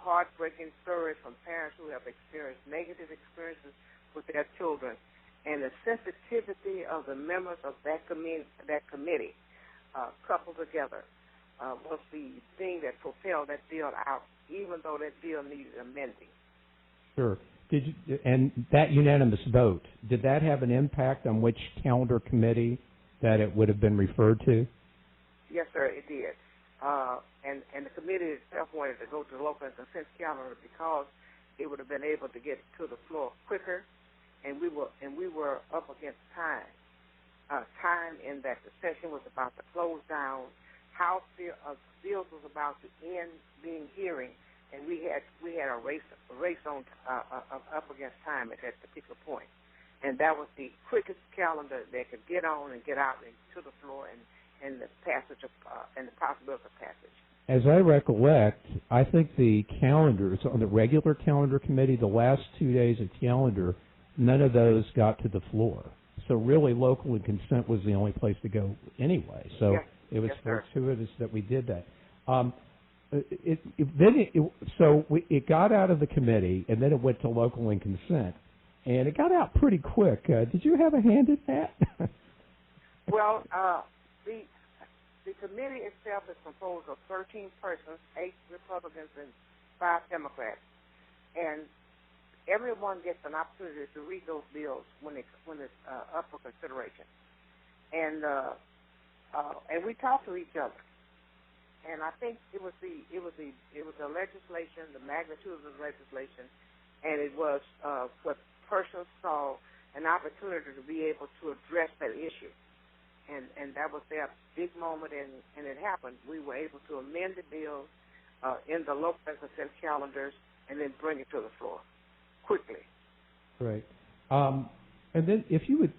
heartbreaking stories from parents who have experienced negative experiences with their children, and the sensitivity of the members of that committee coupled together. Was the thing that propelled that bill out, even though that bill needed amending. Sure. and that unanimous vote, did that have an impact on which calendar committee that it would have been referred to? Yes, sir, it did. And the committee itself wanted to go to the local and consent calendar because it would have been able to get to the floor quicker, and we were up against time. Time in that the session was about to close down, House bills was about to end being hearing, and we had a race on up against time at that particular point, and that was the quickest calendar they could get on and get out and to the floor and the passage of and the possibility of passage. As I recollect, I think the calendars on the regular calendar committee, the last 2 days of calendar, none of those got to the floor. So really, local and consent was the only place to go anyway. So yes. it was yes, fortuitous that we did that. It got out of the committee, and then it went to local and consent, and it got out pretty quick. Did you have a hand in that? Well, the committee itself is composed of 13 persons, 8 Republicans and 5 Democrats, and everyone gets an opportunity to read those bills when it's up for consideration, and we talk to each other. And I think it was the legislation, the magnitude of the legislation, and it was what persons saw an opportunity to be able to address that issue, and that was their big moment, and it happened. We were able to amend the bills in the local and consent calendars, and then bring it to the floor quickly. Right. And then, if you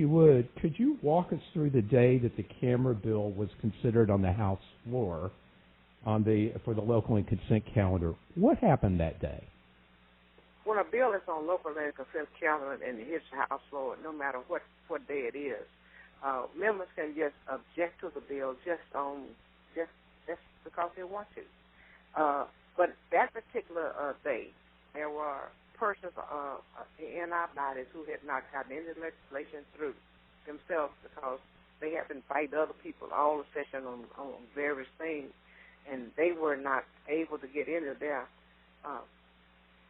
would, could you walk us through the day that the camera bill was considered on the House floor, for the local and consent calendar? What happened that day? When a bill is on local and consent calendar and it hits the House floor, no matter what day it is, members can just object to the bill just because they want to. But that particular day, there were persons in our bodies who had not gotten any legislation through themselves because they had been fighting other people all the session on various things, and they were not able to get any of their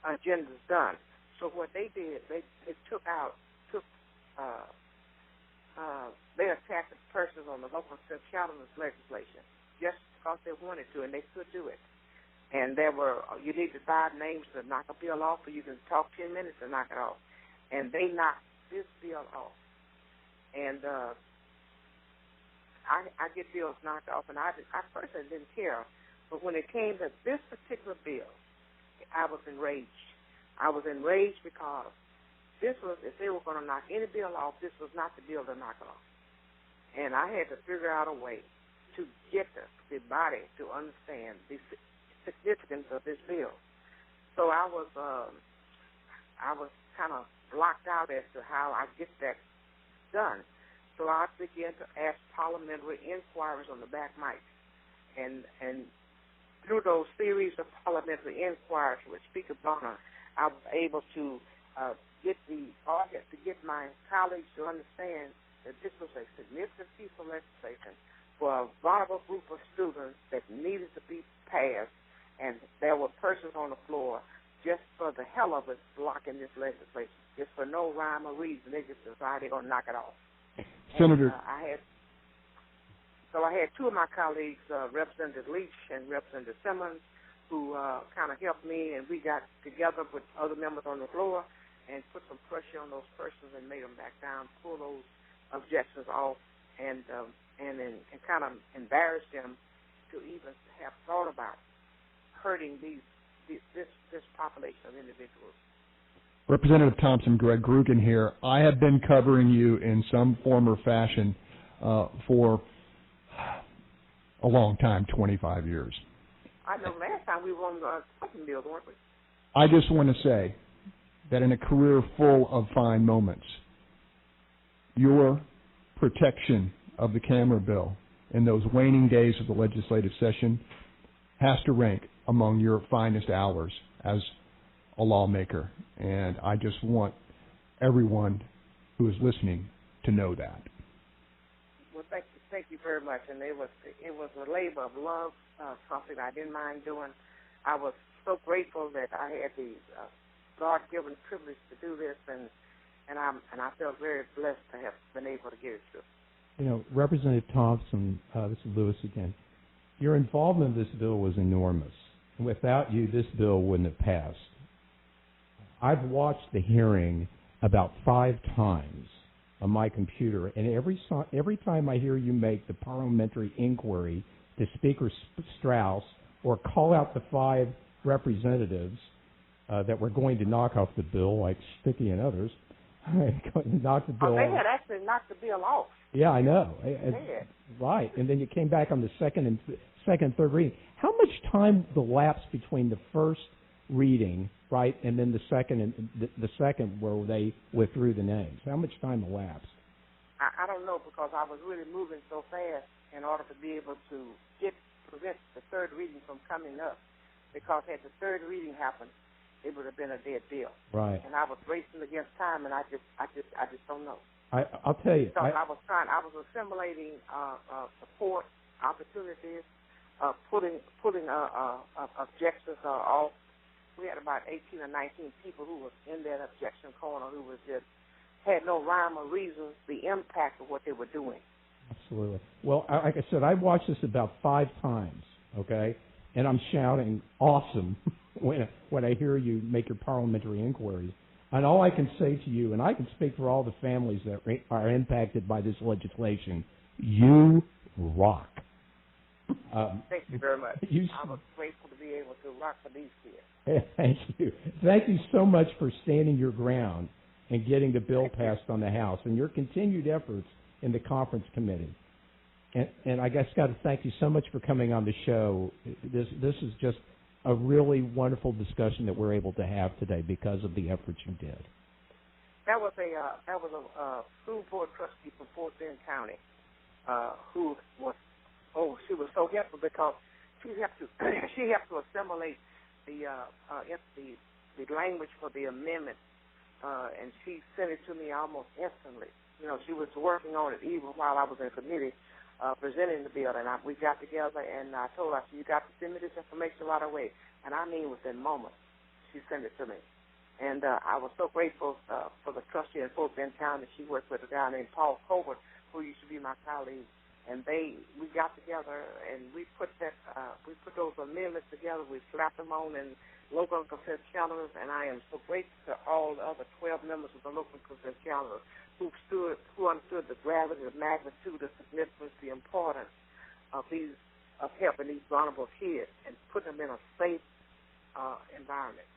agendas done. So what they did, they attacked the persons on the local calendar legislation just because they wanted to, and they could do it. And you need to 5 names to knock a bill off, or you can talk 10 minutes to knock it off. And they knocked this bill off. And I get bills knocked off, and I personally didn't care. But when it came to this particular bill, I was enraged. I was enraged because this was, if they were going to knock any bill off, this was not the bill to knock off. And I had to figure out a way to get the body to understand the significance of this bill. So I was kind of blocked out as to how I get that done. So I began to ask parliamentary inquiries on the back mic, and through those series of parliamentary inquiries with Speaker Bonner, I was able to get my colleagues to understand that this was a significant piece of legislation for a vulnerable group of students that needed to be passed. And there were persons on the floor just for the hell of it blocking this legislation, just for no rhyme or reason. They just decided they're going to knock it off. Senator. And, I had 2 of my colleagues, Representative Leach and Representative Simmons, who kind of helped me, and we got together with other members on the floor and put some pressure on those persons and made them back down, pull those objections off, and kind of embarrassed them to even have thought about hurting this population of individuals. Representative Thompson, Greg Grugan here. I have been covering you in some form or fashion for a long time, 25 years. I know last time we were on the Thompson bill, weren't we? I just want to say that in a career full of fine moments, your protection of the camera bill in those waning days of the legislative session has to rank among your finest hours as a lawmaker, and I just want everyone who is listening to know that. Well, thank you very much. And it was a labor of love, something I didn't mind doing. I was so grateful that I had the God-given privilege to do this, and I feel very blessed to have been able to get it through. You know, Representative Thompson, this is Lewis again. Your involvement in this bill was enormous. And without you, this bill wouldn't have passed. I've watched the hearing about 5 times on my computer, and every time I hear you make the parliamentary inquiry to Speaker Strauss or call out the 5 representatives that were going to knock off the bill, like Sticky and others, knock the bill they off. had actually knocked the bill off. Yeah, I know. Right. And then you came back on the second and third reading. How much time elapsed between the first reading, right, and then the second where they withdrew the names? How much time elapsed? I don't know, because I was really moving so fast in order to be able to prevent the third reading from coming up. Because had the third reading happened, it would have been a dead deal. Right. And I was racing against time, and I just don't know. I'll tell you. Because I was assimilating support, opportunities, putting objections off. We had about 18 or 19 people who was in that objection corner who was just had no rhyme or reason the impact of what they were doing. Absolutely. Well, like I said, I watched this about 5 times, okay? And I'm shouting, awesome, when I hear you make your parliamentary inquiries. And all I can say to you, and I can speak for all the families that are impacted by this legislation, you rock. Thank you very much. I'm grateful to be able to rock for these kids. Thank you. Thank you so much for standing your ground and getting the bill passed on the House and your continued efforts in the conference committee. And I guess got to thank you so much for coming on the show. This is just a really wonderful discussion that we're able to have today because of the efforts you did. That was a school board trustee from Fort Bend County who was she was so helpful because she helped to assimilate the language for the amendment, and she sent it to me almost instantly. You know, she was working on it even while I was in committee presenting the bill, and we got together, and I told her, you got to send me this information right away. And I mean within moments, she sent it to me. And I was so grateful for the trustee in Fort Bend County. She worked with a guy named Paul Colbert, who used to be my colleague. And we got together, and we put those amendments together. We slapped them on in local consent calendars, and I am so grateful to all the other 12 members of the local consent calendar who understood the gravity, the magnitude, the significance, the importance of helping these vulnerable kids and putting them in a safe environment.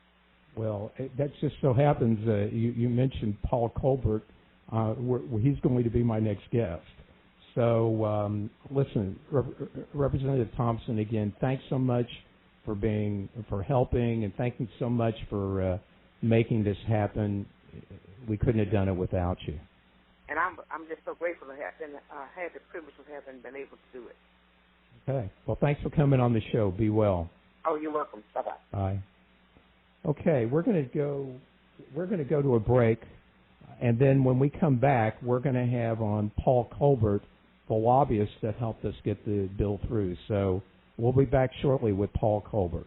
Well, that just so happens you mentioned Paul Colbert. He's going to be my next guest. So, listen, Representative Thompson, again, thanks so much for helping, and thank you so much for making this happen. We couldn't have done it without you. And I'm just so grateful to have had the privilege of having been able to do it. Okay. Well, thanks for coming on the show. Be well. Oh, you're welcome. Bye-bye. Bye. Okay, we're going to go to a break, and then when we come back, we're going to have on Paul Colbert, the lobbyist that helped us get the bill through. So we'll be back shortly with Paul Colbert.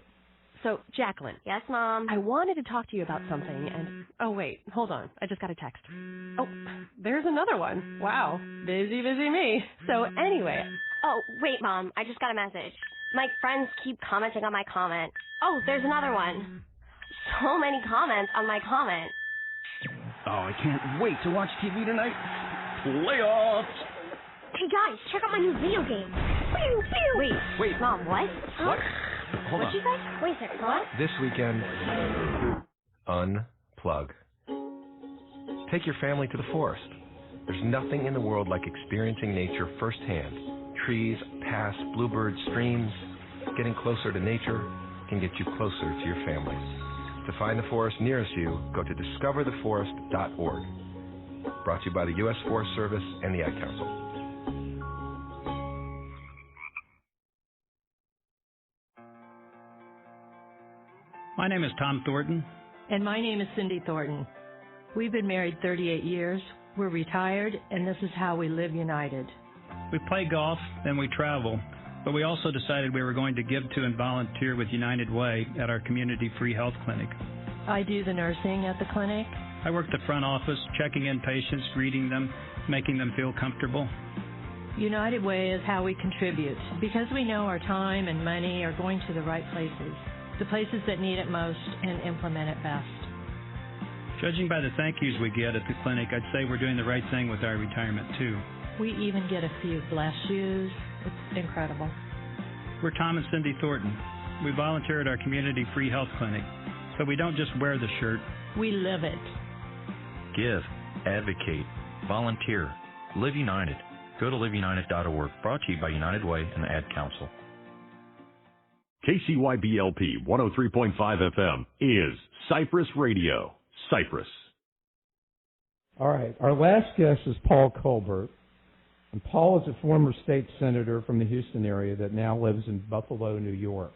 So, Jacqueline. Yes, Mom? I wanted to talk to you about something, and... Oh, wait. Hold on. I just got a text. Oh, there's another one. Wow. Busy me. So, anyway... Oh, wait, Mom. I just got a message. My friends keep commenting on my comment. Oh, there's another one. So many comments on my comment. Oh, I can't wait to watch TV tonight. Playoffs! Hey, guys, check out my new video game. Pew, pew. Wait, Mom, what? What? Hold What'd you say? Wait a second, what? This weekend, unplug. Take your family to the forest. There's nothing in the world like experiencing nature firsthand. Trees, paths, bluebirds, streams. Getting closer to nature can get you closer to your family. To find the forest nearest you, go to discovertheforest.org. Brought to you by the U.S. Forest Service and the Ad Council. My name is Tom Thornton. And my name is Cindy Thornton. We've been married 38 years. We're retired, and this is how we live united. We play golf and we travel, but we also decided we were going to give to and volunteer with United Way at our community free health clinic. I do the nursing at the clinic. I work the front office, checking in patients, greeting them, making them feel comfortable. United Way is how we contribute because we know our time and money are going to the right places, the places that need it most and implement it best. Judging by the thank yous we get at the clinic, I'd say we're doing the right thing with our retirement, too. We even get a few bless yous. It's incredible. We're Tom and Cindy Thornton. We volunteer at our community free health clinic, so we don't just wear the shirt. We live it. Give, advocate, volunteer, live united. Go to liveunited.org, brought to you by United Way and the Ad Council. KCYBLP 103.5 FM is Cypress Radio. Cypress. All right. Our last guest is Paul Colbert. And Paul is a former state senator from the Houston area that now lives in Buffalo, New York.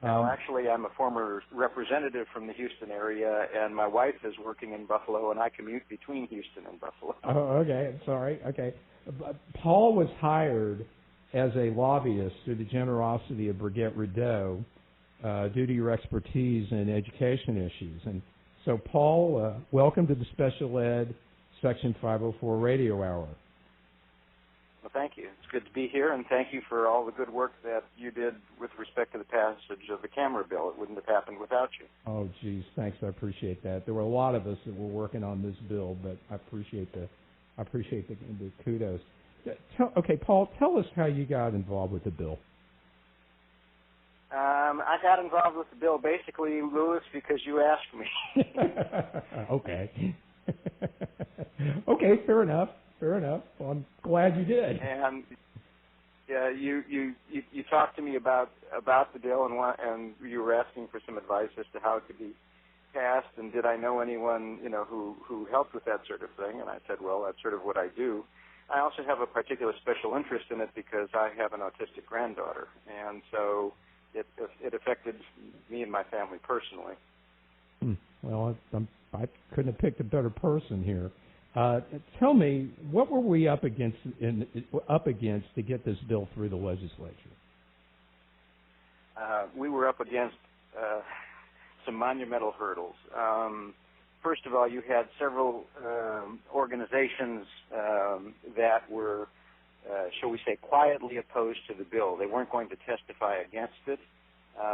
Actually, I'm a former representative from the Houston area, and my wife is working in Buffalo, and I commute between Houston and Buffalo. Oh, okay. Sorry. Okay. Paul was hired as a lobbyist through the generosity of Brigitte Rideau due to your expertise in education issues. And so, Paul, welcome to the Special Ed Section 504 Radio Hour. Well, thank you. It's good to be here, and thank you for all the good work that you did with respect to the passage of the camera bill. It wouldn't have happened without you. Oh, geez, thanks. I appreciate that. There were a lot of us that were working on this bill, but I appreciate the kudos. Okay, Paul, tell us how you got involved with the bill. I got involved with the bill basically, Louis, because you asked me. Okay. Okay, fair enough. Well, I'm glad you did. And you talked to me about the bill, and you were asking for some advice as to how it could be passed, and did I know anyone who helped with that sort of thing? And I said, well, that's sort of what I do. I also have a particular special interest in it because I have an autistic granddaughter, and so it affected me and my family personally. Well, I couldn't have picked a better person here. Tell me, what were we up against to get this bill through the legislature? We were up against some monumental hurdles. First of all, you had several organizations that were, shall we say, quietly opposed to the bill. They weren't going to testify against it,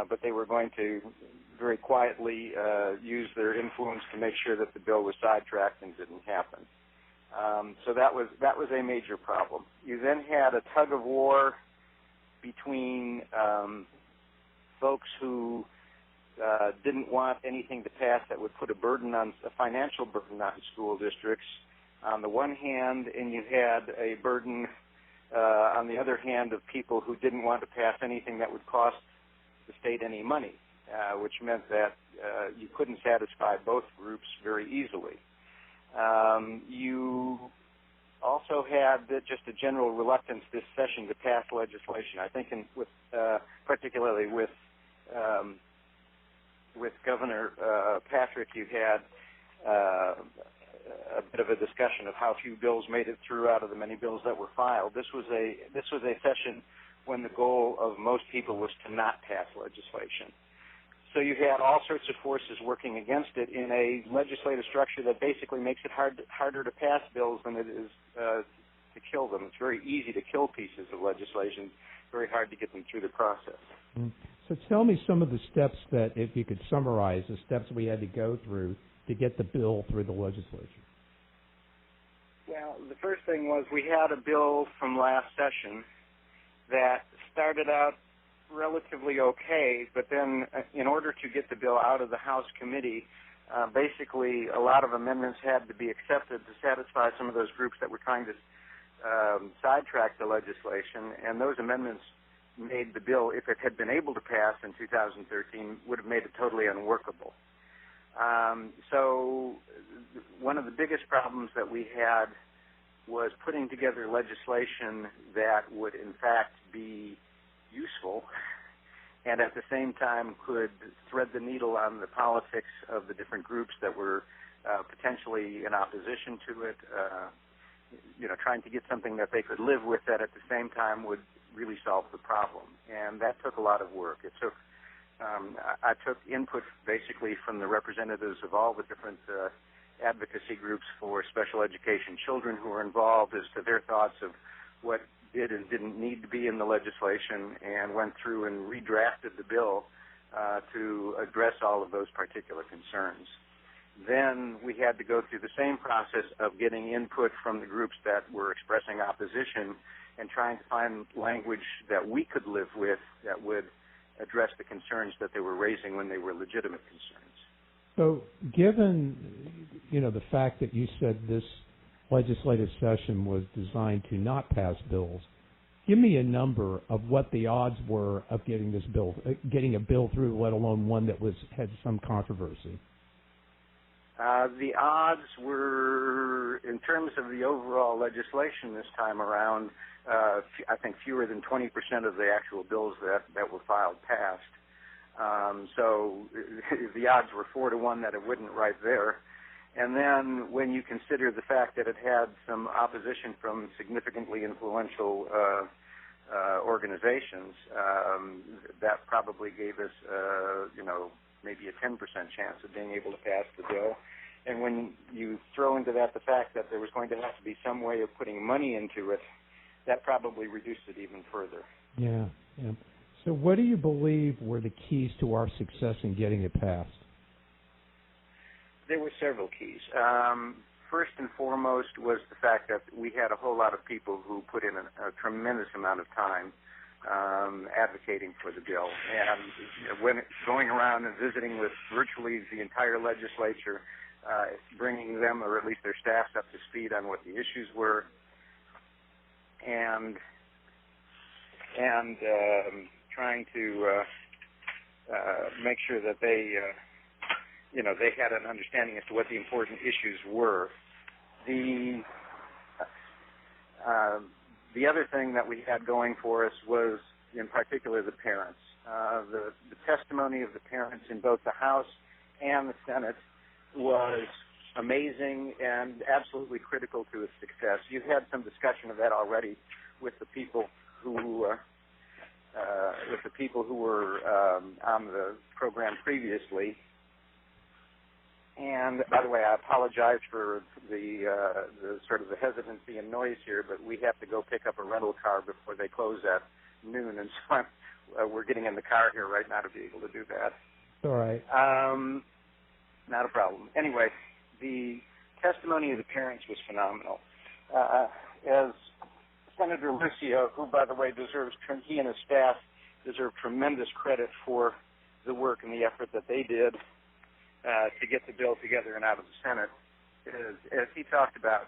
but they were going to very quietly use their influence to make sure that the bill was sidetracked and didn't happen. So that was a major problem. You then had a tug of war between folks who didn't want anything to pass that would put a financial burden on school districts on the one hand, and you had a burden on the other hand of people who didn't want to pass anything that would cost the state any money, which meant that you couldn't satisfy both groups very easily. You also had just a general reluctance this session to pass legislation. I think particularly with Governor Patrick, you had a bit of a discussion of how few bills made it through out of the many bills that were filed. This was a session when the goal of most people was to not pass legislation. So you had all sorts of forces working against it in a legislative structure that basically makes it harder to pass bills than it is to kill them. It's very easy to kill pieces of legislation, very hard to get them through the process. So tell me some of the steps that, if you could summarize, the steps we had to go through to get the bill through the legislature. Well, the first thing was we had a bill from last session that started out relatively okay, but then in order to get the bill out of the House committee, basically a lot of amendments had to be accepted to satisfy some of those groups that were trying to sidetrack the legislation, and those amendments made the bill, if it had been able to pass in 2013, would have made it totally unworkable. So one of the biggest problems that we had was putting together legislation that would in fact be useful and at the same time could thread the needle on the politics of the different groups that were potentially in opposition to it, trying to get something that they could live with that at the same time would really solve the problem. And that took a lot of work. It took I took input basically from the representatives of all the different advocacy groups for special education children who were involved as to their thoughts of what did and didn't need to be in the legislation, and went through and redrafted the bill to address all of those particular concerns. Then we had to go through the same process of getting input from the groups that were expressing opposition and trying to find language that we could live with that would address the concerns that they were raising when they were legitimate concerns. So given, the fact that you said this legislative session was designed to not pass bills, give me a number of what the odds were of getting a bill through, let alone one that had some controversy. The odds were, in terms of the overall legislation this time around, I think fewer than 20% of the actual bills that were filed passed. So the odds were 4-1 that it wouldn't right there. And then when you consider the fact that it had some opposition from significantly influential organizations, that probably gave us, maybe a 10% chance of being able to pass the bill. And when you throw into that the fact that there was going to have to be some way of putting money into it, that probably reduced it even further. Yeah. So what do you believe were the keys to our success in getting it passed? There were several keys. First and foremost was the fact that we had a whole lot of people who put in a tremendous amount of time advocating for the bill. And when going around and visiting with virtually the entire legislature, bringing them, or at least their staffs, up to speed on what the issues were, and trying to make sure that they had an understanding as to what the important issues were. The other thing that we had going for us was, in particular, the parents. The testimony of the parents in both the House and the Senate was amazing and absolutely critical to its success. You've had some discussion of that already with the people who were on the program previously. And by the way, I apologize for the sort of the hesitancy and noise here, but we have to go pick up a rental car before they close at noon, and so we're getting in the car here right now to be able to do that. All right. Not a problem. Anyway, the testimony of the parents was phenomenal. As Senator Lucio, who, by the way, he and his staff deserve tremendous credit for the work and the effort that they did to get the bill together and out of the Senate, as he talked about,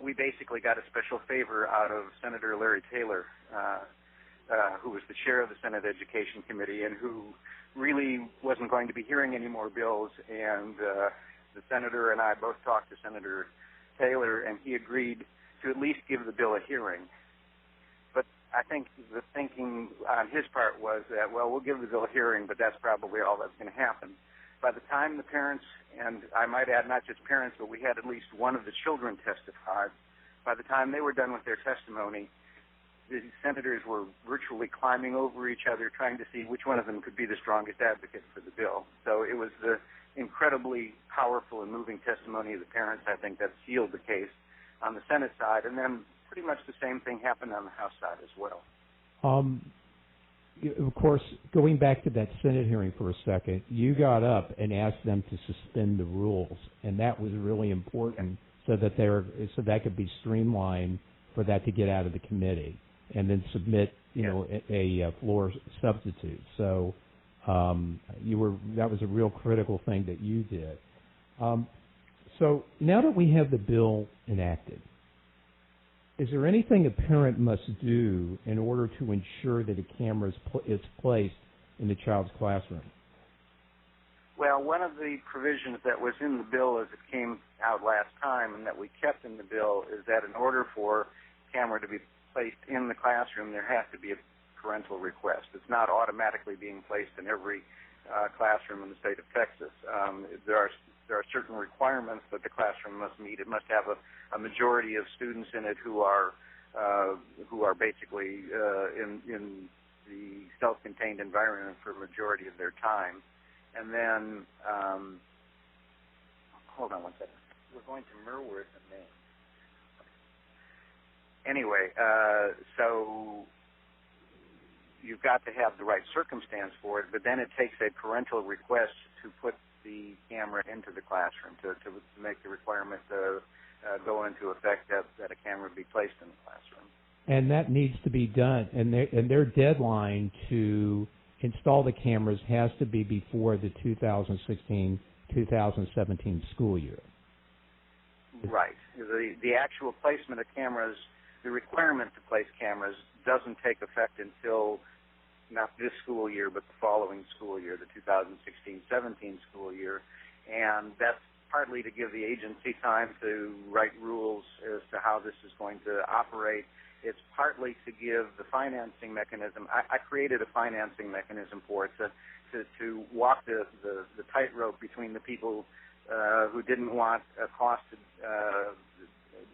we basically got a special favor out of Senator Larry Taylor, who was the chair of the Senate Education Committee and who really wasn't going to be hearing any more bills. And the senator and I both talked to Senator Taylor, and he agreed to at least give the bill a hearing. But I think the thinking on his part was that, well, we'll give the bill a hearing, but that's probably all that's going to happen. By the time the parents, and I might add not just parents, but we had at least one of the children testified, by the time they were done with their testimony, the senators were virtually climbing over each other trying to see which one of them could be the strongest advocate for the bill. So it was the incredibly powerful and moving testimony of the parents, I think, that sealed the case on the Senate side. And then pretty much the same thing happened on the House side as well. Of course, going back to that Senate hearing for a second, you got up and asked them to suspend the rules, and that was really important so that could be streamlined for that to get out of the committee, and then submit, a floor substitute. So that was a real critical thing that you did. So now that we have the bill enacted, is there anything a parent must do in order to ensure that a camera is placed in the child's classroom? Well, one of the provisions that was in the bill as it came out last time and that we kept in the bill is that in order for a camera to be placed in the classroom, there has to be a parental request. It's not automatically being placed in every classroom in the state of Texas. There are certain requirements that the classroom must meet. It must have a majority of students in it who are basically in the self-contained environment for the majority of their time. And then, hold on one second. We're going to Merworth in Maine. Anyway, so you've got to have the right circumstance for it, but then it takes a parental request to put the camera into the classroom, to make the requirement go into effect that a camera be placed in the classroom. And that needs to be done, and their deadline to install the cameras has to be before the 2016-2017 school year. Right. The actual placement of cameras, the requirement to place cameras doesn't take effect until not this school year, but the following school year, the 2016-17 school year, and that's partly to give the agency time to write rules as to how this is going to operate. It's partly to give the financing mechanism. I created a financing mechanism for it to walk the tightrope between the people who didn't want a cost to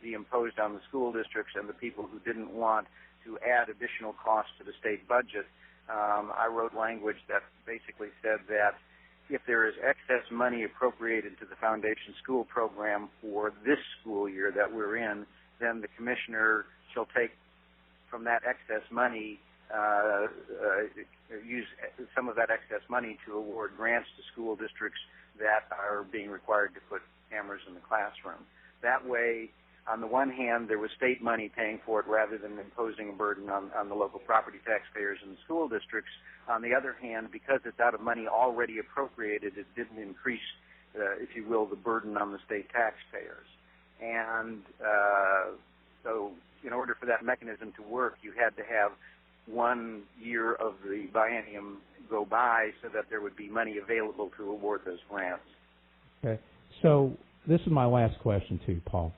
be imposed on the school districts and the people who didn't want to add additional costs to the state budget. I wrote language that basically said that if there is excess money appropriated to the foundation school program for this school year that we're in, then the commissioner shall take from that excess money, use some of that excess money to award grants to school districts that are being required to put cameras in the classroom. That way, on the one hand, there was state money paying for it rather than imposing a burden on the local property taxpayers and the school districts. On the other hand, because it's out of money already appropriated, it didn't increase, if you will, the burden on the state taxpayers. And so in order for that mechanism to work, you had to have 1 year of the biennium go by so that there would be money available to award those grants. Okay. So this is my last question to you, Paul.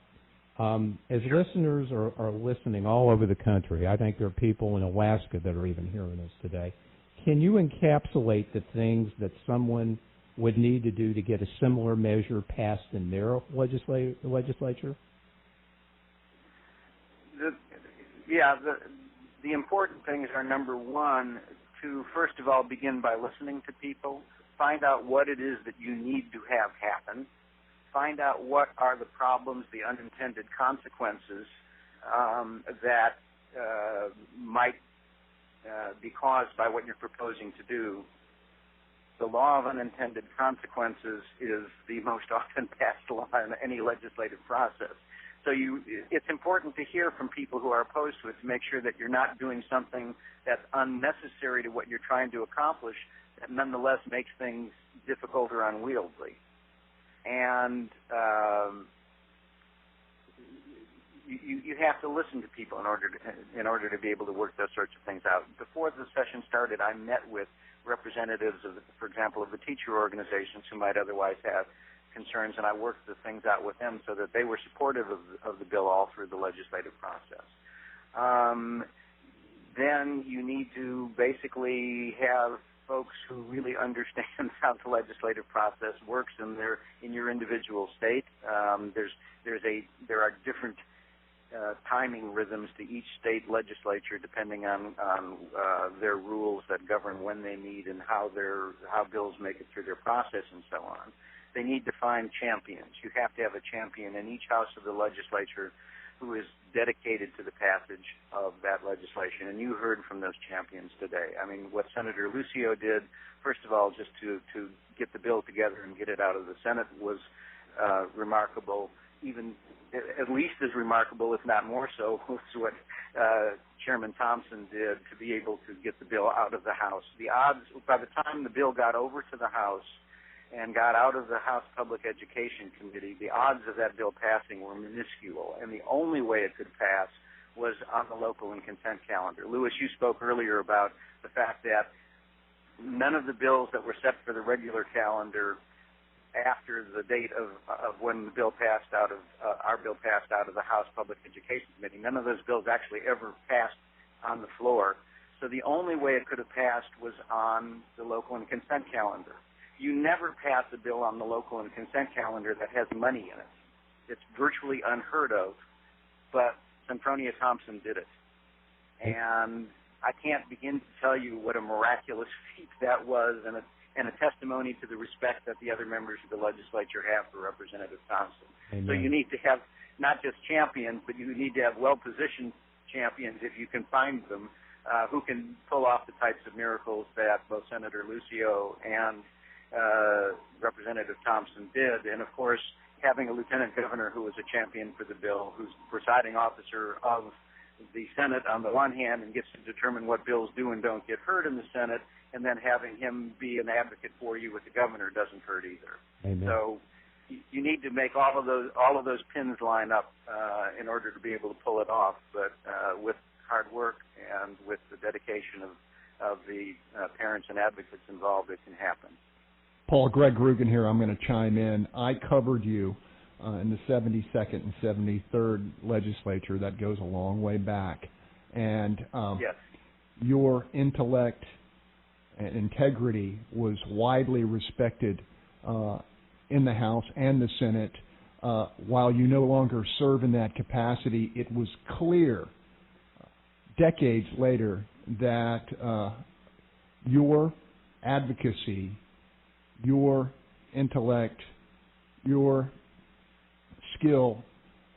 As listeners are listening all over the country, I think there are people in Alaska that are even hearing us today, can you encapsulate the things that someone would need to do to get a similar measure passed in their legislature? The important things are, number one, to first of all begin by listening to people, find out what it is that you need to have happen, find out what are the problems, the unintended consequences that might be caused by what you're proposing to do. The law of unintended consequences is the most often passed law in any legislative process. So it's important to hear from people who are opposed to it to make sure that you're not doing something that's unnecessary to what you're trying to accomplish that nonetheless makes things difficult or unwieldy. And you have to listen to people in order to be able to work those sorts of things out. Before the session started, I met with representatives of, for example, of the teacher organizations who might otherwise have concerns, and I worked the things out with them so that they were supportive of the bill all through the legislative process. Then you need to basically have folks who really understand how the legislative process works in your individual state. There are different timing rhythms to each state legislature depending on their rules that govern when they meet and how bills make it through their process and so on. They need to find champions. You have to have a champion in each house of the legislature who is dedicated to the passage of that legislation. And you heard from those champions today. I mean, what Senator Lucio did, first of all, just to get the bill together and get it out of the Senate was remarkable. Even at least as remarkable, if not more so, was what Chairman Thompson did to be able to get the bill out of the House. The odds, by the time the bill got over to the House and got out of the House Public Education Committee, the odds of that bill passing were minuscule, and the only way it could pass was on the local and consent calendar. Louis, you spoke earlier about the fact that none of the bills that were set for the regular calendar after the date of when the bill passed out of our bill passed out of the House Public Education Committee, none of those bills actually ever passed on the floor. So the only way it could have passed was on the local and consent calendar. You never pass a bill on the local and consent calendar that has money in it. It's virtually unheard of, but Senfronia Thompson did it. And I can't begin to tell you what a miraculous feat that was, and a testimony to the respect that the other members of the legislature have for Representative Thompson. Amen. So you need to have not just champions, but you need to have well-positioned champions, if you can find them, who can pull off the types of miracles that both Senator Lucio and Representative Thompson did. And, of course, having a lieutenant governor who was a champion for the bill, who's presiding officer of the Senate on the one hand and gets to determine what bills do and don't get heard in the Senate, and then having him be an advocate for you with the governor doesn't hurt either. Amen. So you need to make all of those pins line up in order to be able to pull it off. But with hard work and with the dedication of the parents and advocates involved, it can happen. Paul, Greg Rugen here. I'm going to chime in. I covered you in the 72nd and 73rd legislature. That goes a long way back. And yes. Your intellect and integrity was widely respected in the House and the Senate. While you no longer serve in that capacity, it was clear decades later that your advocacy, your intellect, your skill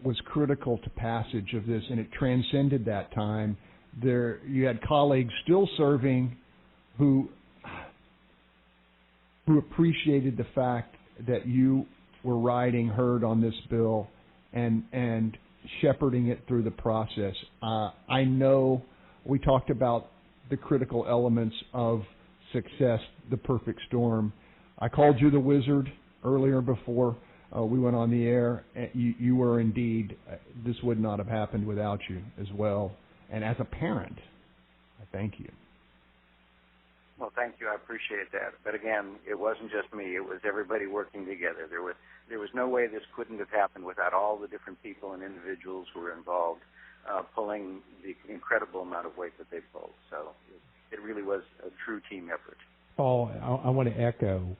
was critical to passage of this, and it transcended that time. You had colleagues still serving who appreciated the fact that you were riding herd on this bill and shepherding it through the process. I know we talked about the critical elements of success, the perfect storm. I called you the wizard earlier before we went on the air. You were indeed, this would not have happened without you as well. And as a parent, I thank you. Well, thank you. I appreciate that. But again, it wasn't just me. It was everybody working together. There was no way this couldn't have happened without all the different people and individuals who were involved pulling the incredible amount of weight that they pulled. So it really was a true team effort. Paul, I want to echo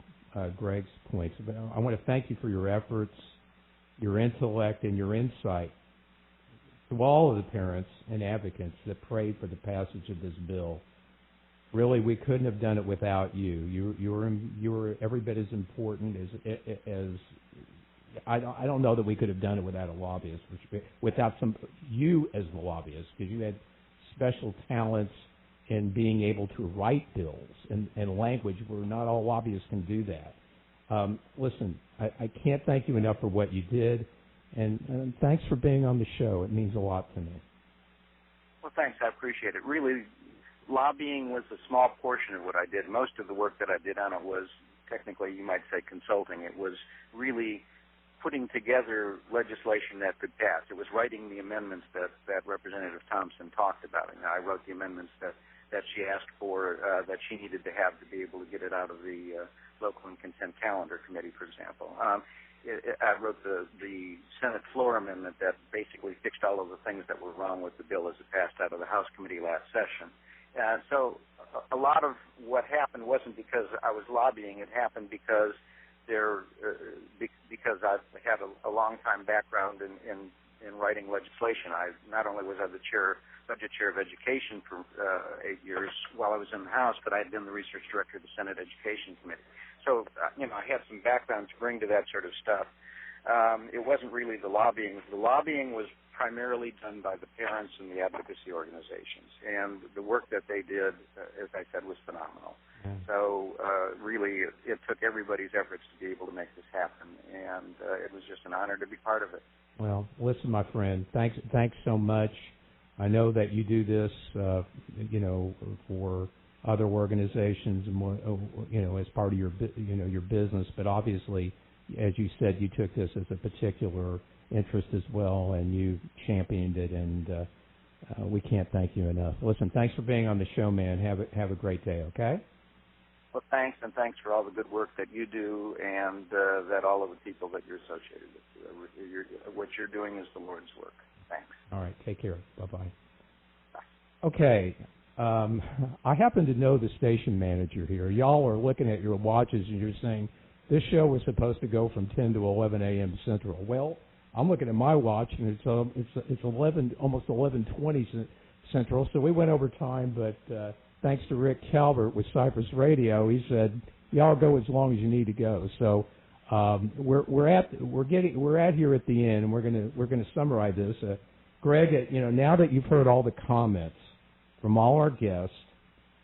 Greg's points. I want to thank you for your efforts, your intellect, and your insight. To all of the parents and advocates that prayed for the passage of this bill, really, we couldn't have done it without you. You were every bit as important as I don't know that we could have done it without a lobbyist, without you as the lobbyist, because you had special talents in being able to write bills and language where not all lobbyists can do that. Listen, I can't thank you enough for what you did, and thanks for being on the show. It means a lot to me. Well, thanks. I appreciate it. Really, lobbying was a small portion of what I did. Most of the work that I did on it was, technically, you might say, consulting. It was really putting together legislation that could pass. It was writing the amendments that Representative Thompson talked about. And I wrote the amendments that she asked for, that she needed to have to be able to get it out of the Local and Consent Calendar Committee, for example. I wrote the Senate floor amendment that basically fixed all of the things that were wrong with the bill as it passed out of the House committee last session. So a lot of what happened wasn't because I was lobbying. It happened because I've had a long-time background in writing legislation. Not only was I the subject chair of education for 8 years while I was in the House, but I had been the research director of the Senate Education Committee. So, I had some background to bring to that sort of stuff. It wasn't really the lobbying. The lobbying was primarily done by the parents and the advocacy organizations. And the work that they did, as I said, was phenomenal. So, really, it took everybody's efforts to be able to make this happen. And it was just an honor to be part of it. Well, listen, my friend, thanks so much. I know that you do this, for other organizations, as part of your business. But obviously, as you said, you took this as a particular interest as well, and you championed it, and we can't thank you enough. Listen, thanks for being on the show, man. Have a great day, okay? Well, thanks, and thanks for all the good work that you do, and that all of the people that you're associated with. What you're doing is the Lord's work. Thanks. All right, take care. Bye-bye. Bye. Okay. I happen to know the station manager here. Y'all are looking at your watches and you're saying, this show was supposed to go from 10 to 11 a.m. Central. Well, I'm looking at my watch and it's 11, almost 11:20 Central. So we went over time, but thanks to Rick Colbert with Cypress Radio, he said, y'all go as long as you need to go. So we're at here at the end, and we're gonna summarize this. Greg, now that you've heard all the comments from all our guests,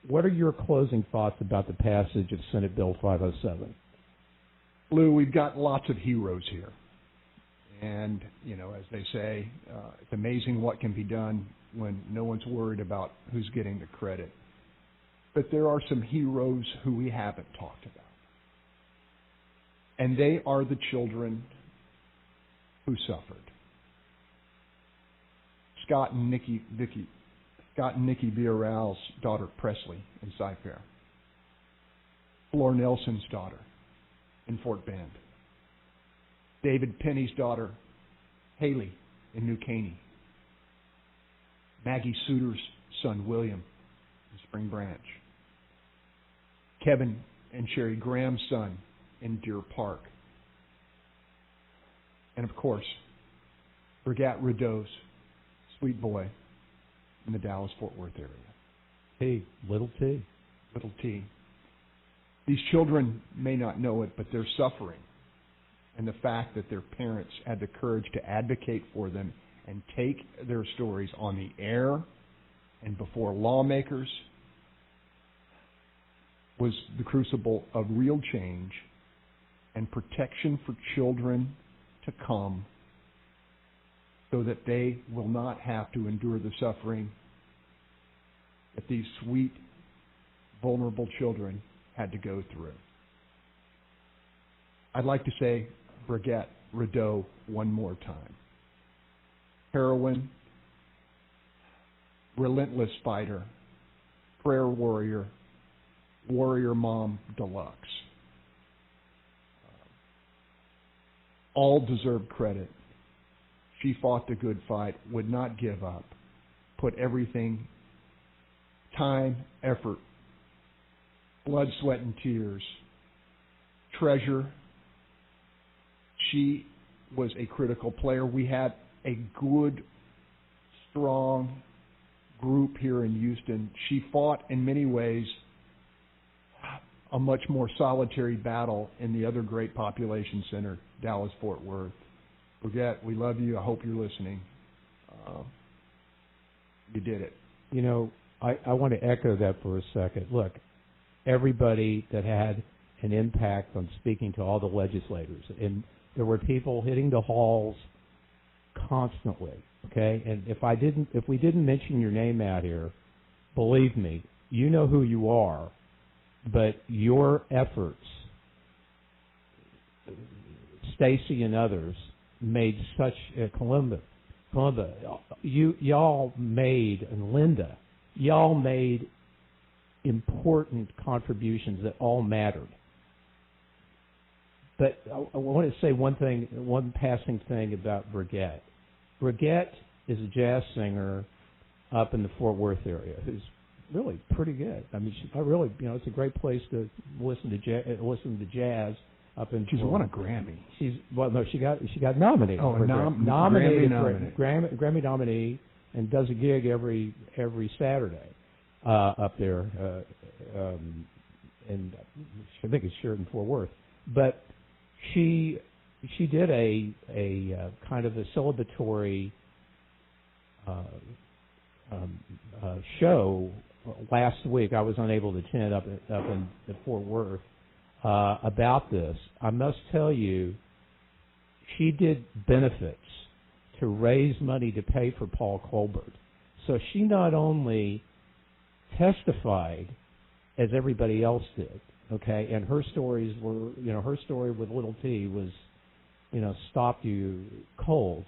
what are your closing thoughts about the passage of Senate Bill 507? Lou, we've got lots of heroes here. And, as they say, it's amazing what can be done when no one's worried about who's getting the credit. But there are some heroes who we haven't talked about. And they are the children who suffered. Scott and Nikki Villarreal's daughter, Presley, in Cy-Fair. Flor Nelson's daughter in Fort Bend. David Penny's daughter, Haley, in New Caney. Maggie Suter's son, William, in Spring Branch. Kevin and Sherry Graham's son in Deer Park. And, of course, Brigitte Rideau's sweet boy in the Dallas-Fort Worth area. Little T. Little T. These children may not know it, but they're suffering. And the fact that their parents had the courage to advocate for them and take their stories on the air and before lawmakers was the crucible of real change and protection for children to come, so that they will not have to endure the suffering that these sweet, vulnerable children had to go through. I'd like to say Brigitte Rideau one more time. Heroine, relentless fighter, prayer warrior, warrior mom deluxe. All deserve credit. She fought the good fight, would not give up, put everything, time, effort, blood, sweat, and tears, treasure. She was a critical player. We had a good, strong group here in Houston. She fought in many ways a much more solitary battle in the other great population center, Dallas-Fort Worth. Brigitte, we love you. I hope you're listening. You did it. I want to echo that for a second. Look, everybody that had an impact on speaking to all the legislators, and there were people hitting the halls constantly, okay? And if we didn't mention your name out here, believe me, you know who you are, but your efforts, Stacy and others, made such Columba, y'all made, and Linda, y'all made important contributions that all mattered. But I want to say one passing thing about Brigitte. Brigitte is a jazz singer up in the Fort Worth area who's really pretty good. I mean, it's a great place to listen to jazz up in. She's won a Grammy. She got nominated. Oh, nominated Grammy Grammy nominee, and does a gig every Saturday up there, and I think it's Sheridan Fort Worth. But she did a kind of a celebratory show last week. I was unable to attend up in Fort Worth about this. I must tell you, she did benefits to raise money to pay for Paul Colbert. So she not only testified as everybody else did, okay, and her stories were, her story with little T was, stopped you cold,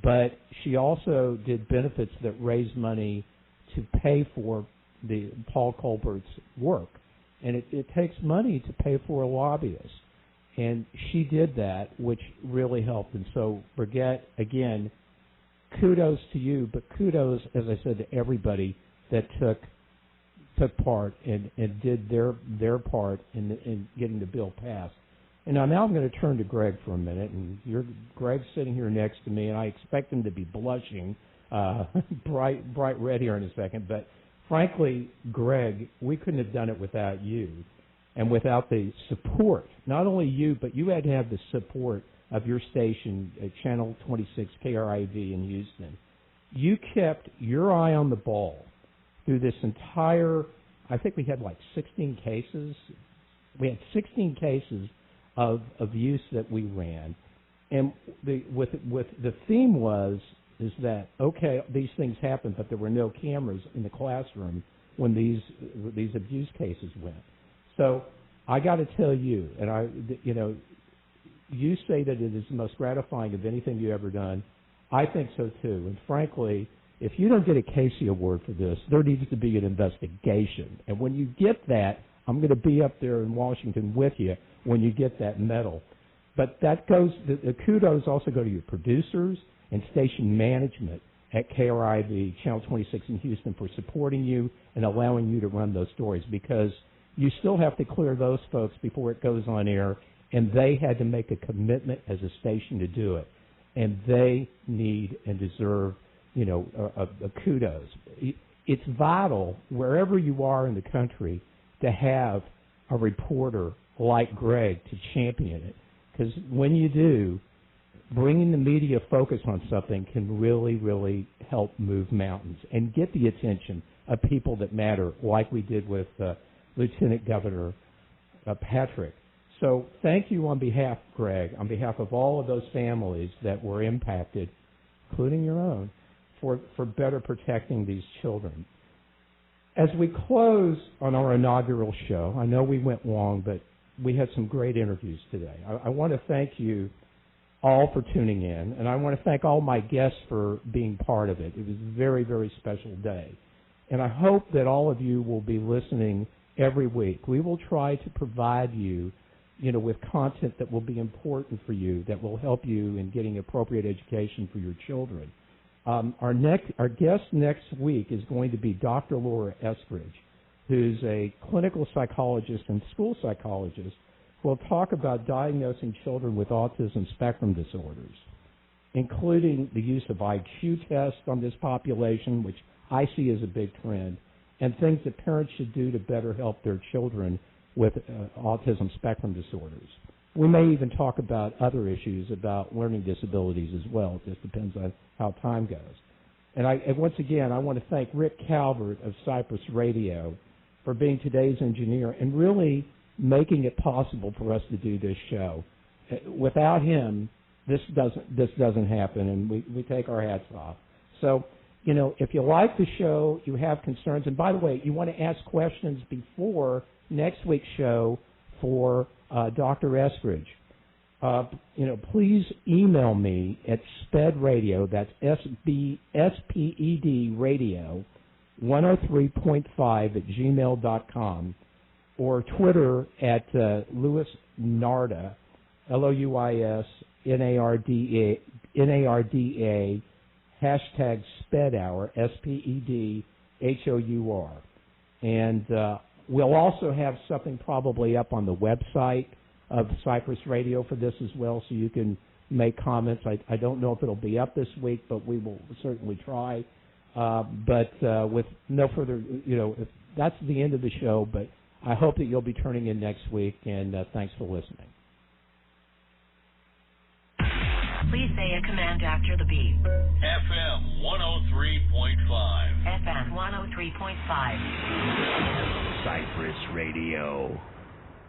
but she also did benefits that raised money to pay for the Paul Colbert's work. And it takes money to pay for a lobbyist. And she did that, which really helped. And so, Brigitte, again, kudos to you, but kudos, as I said, to everybody that took part and did their part in getting the bill passed. And now I'm going to turn to Greg for a minute. And Greg's sitting here next to me, and I expect him to be blushing bright red here in a second. But frankly, Greg, we couldn't have done it without you and without the support. Not only you, but you had to have the support of your station at Channel 26 KRIV in Houston. You kept your eye on the ball through this entire, I think we had like 16 cases. We had 16 cases of abuse that we ran. And the theme is that, okay, these things happened, but there were no cameras in the classroom when these abuse cases went. So I got to tell you, and you say that it is the most gratifying of anything you ever done. I think so too. And frankly, if you don't get a Casey Award for this, there needs to be an investigation. And when you get that, I'm going to be up there in Washington with you when you get that medal. But that goes, the kudos also go to your producers and station management at KRIV, Channel 26 in Houston, for supporting you and allowing you to run those stories, because you still have to clear those folks before it goes on air, and they had to make a commitment as a station to do it. And they need and deserve, a kudos. It's vital, wherever you are in the country, to have a reporter like Greg to champion it. Because when you do, bringing the media focus on something can really, really help move mountains and get the attention of people that matter, like we did with Lieutenant Governor Patrick. So thank you on behalf, Greg, on behalf of all of those families that were impacted, including your own, for better protecting these children. As we close on our inaugural show, I know we went long, but we had some great interviews today. I want to thank you all for tuning in, and I want to thank all my guests for being part of it. It was a very, very special day. And I hope that all of you will be listening every week. We will try to provide you, with content that will be important for you, that will help you in getting appropriate education for your children. Our guest next week is going to be Dr. Laura Eskridge, who's a clinical psychologist and school psychologist, who will talk about diagnosing children with autism spectrum disorders, including the use of IQ tests on this population, which I see as a big trend, and things that parents should do to better help their children with autism spectrum disorders. We may even talk about other issues about learning disabilities as well. It just depends on how time goes. And once again, I want to thank Rick Calvert of Cypress Radio for being today's engineer and really making it possible for us to do this show. Without him, this doesn't happen, and we take our hats off. So, if you like the show, you have concerns, and by the way, you want to ask questions before next week's show for Dr. Eskridge. Please email me at SPED Radio, that's SPED Radio, 103.5 at gmail.com, or Twitter at Louis Narda, LOUISNARDA, hashtag SPEDHour, SPEDHOUR. And we'll also have something probably up on the website of Cypress Radio for this as well, so you can make comments. I don't know if it'll be up this week, but we will certainly try. But with no further, that's the end of the show, but I hope that you'll be turning in next week, and thanks for listening. Please say a command after the beep. FM 103.5. FM 103.5. Cypress Radio.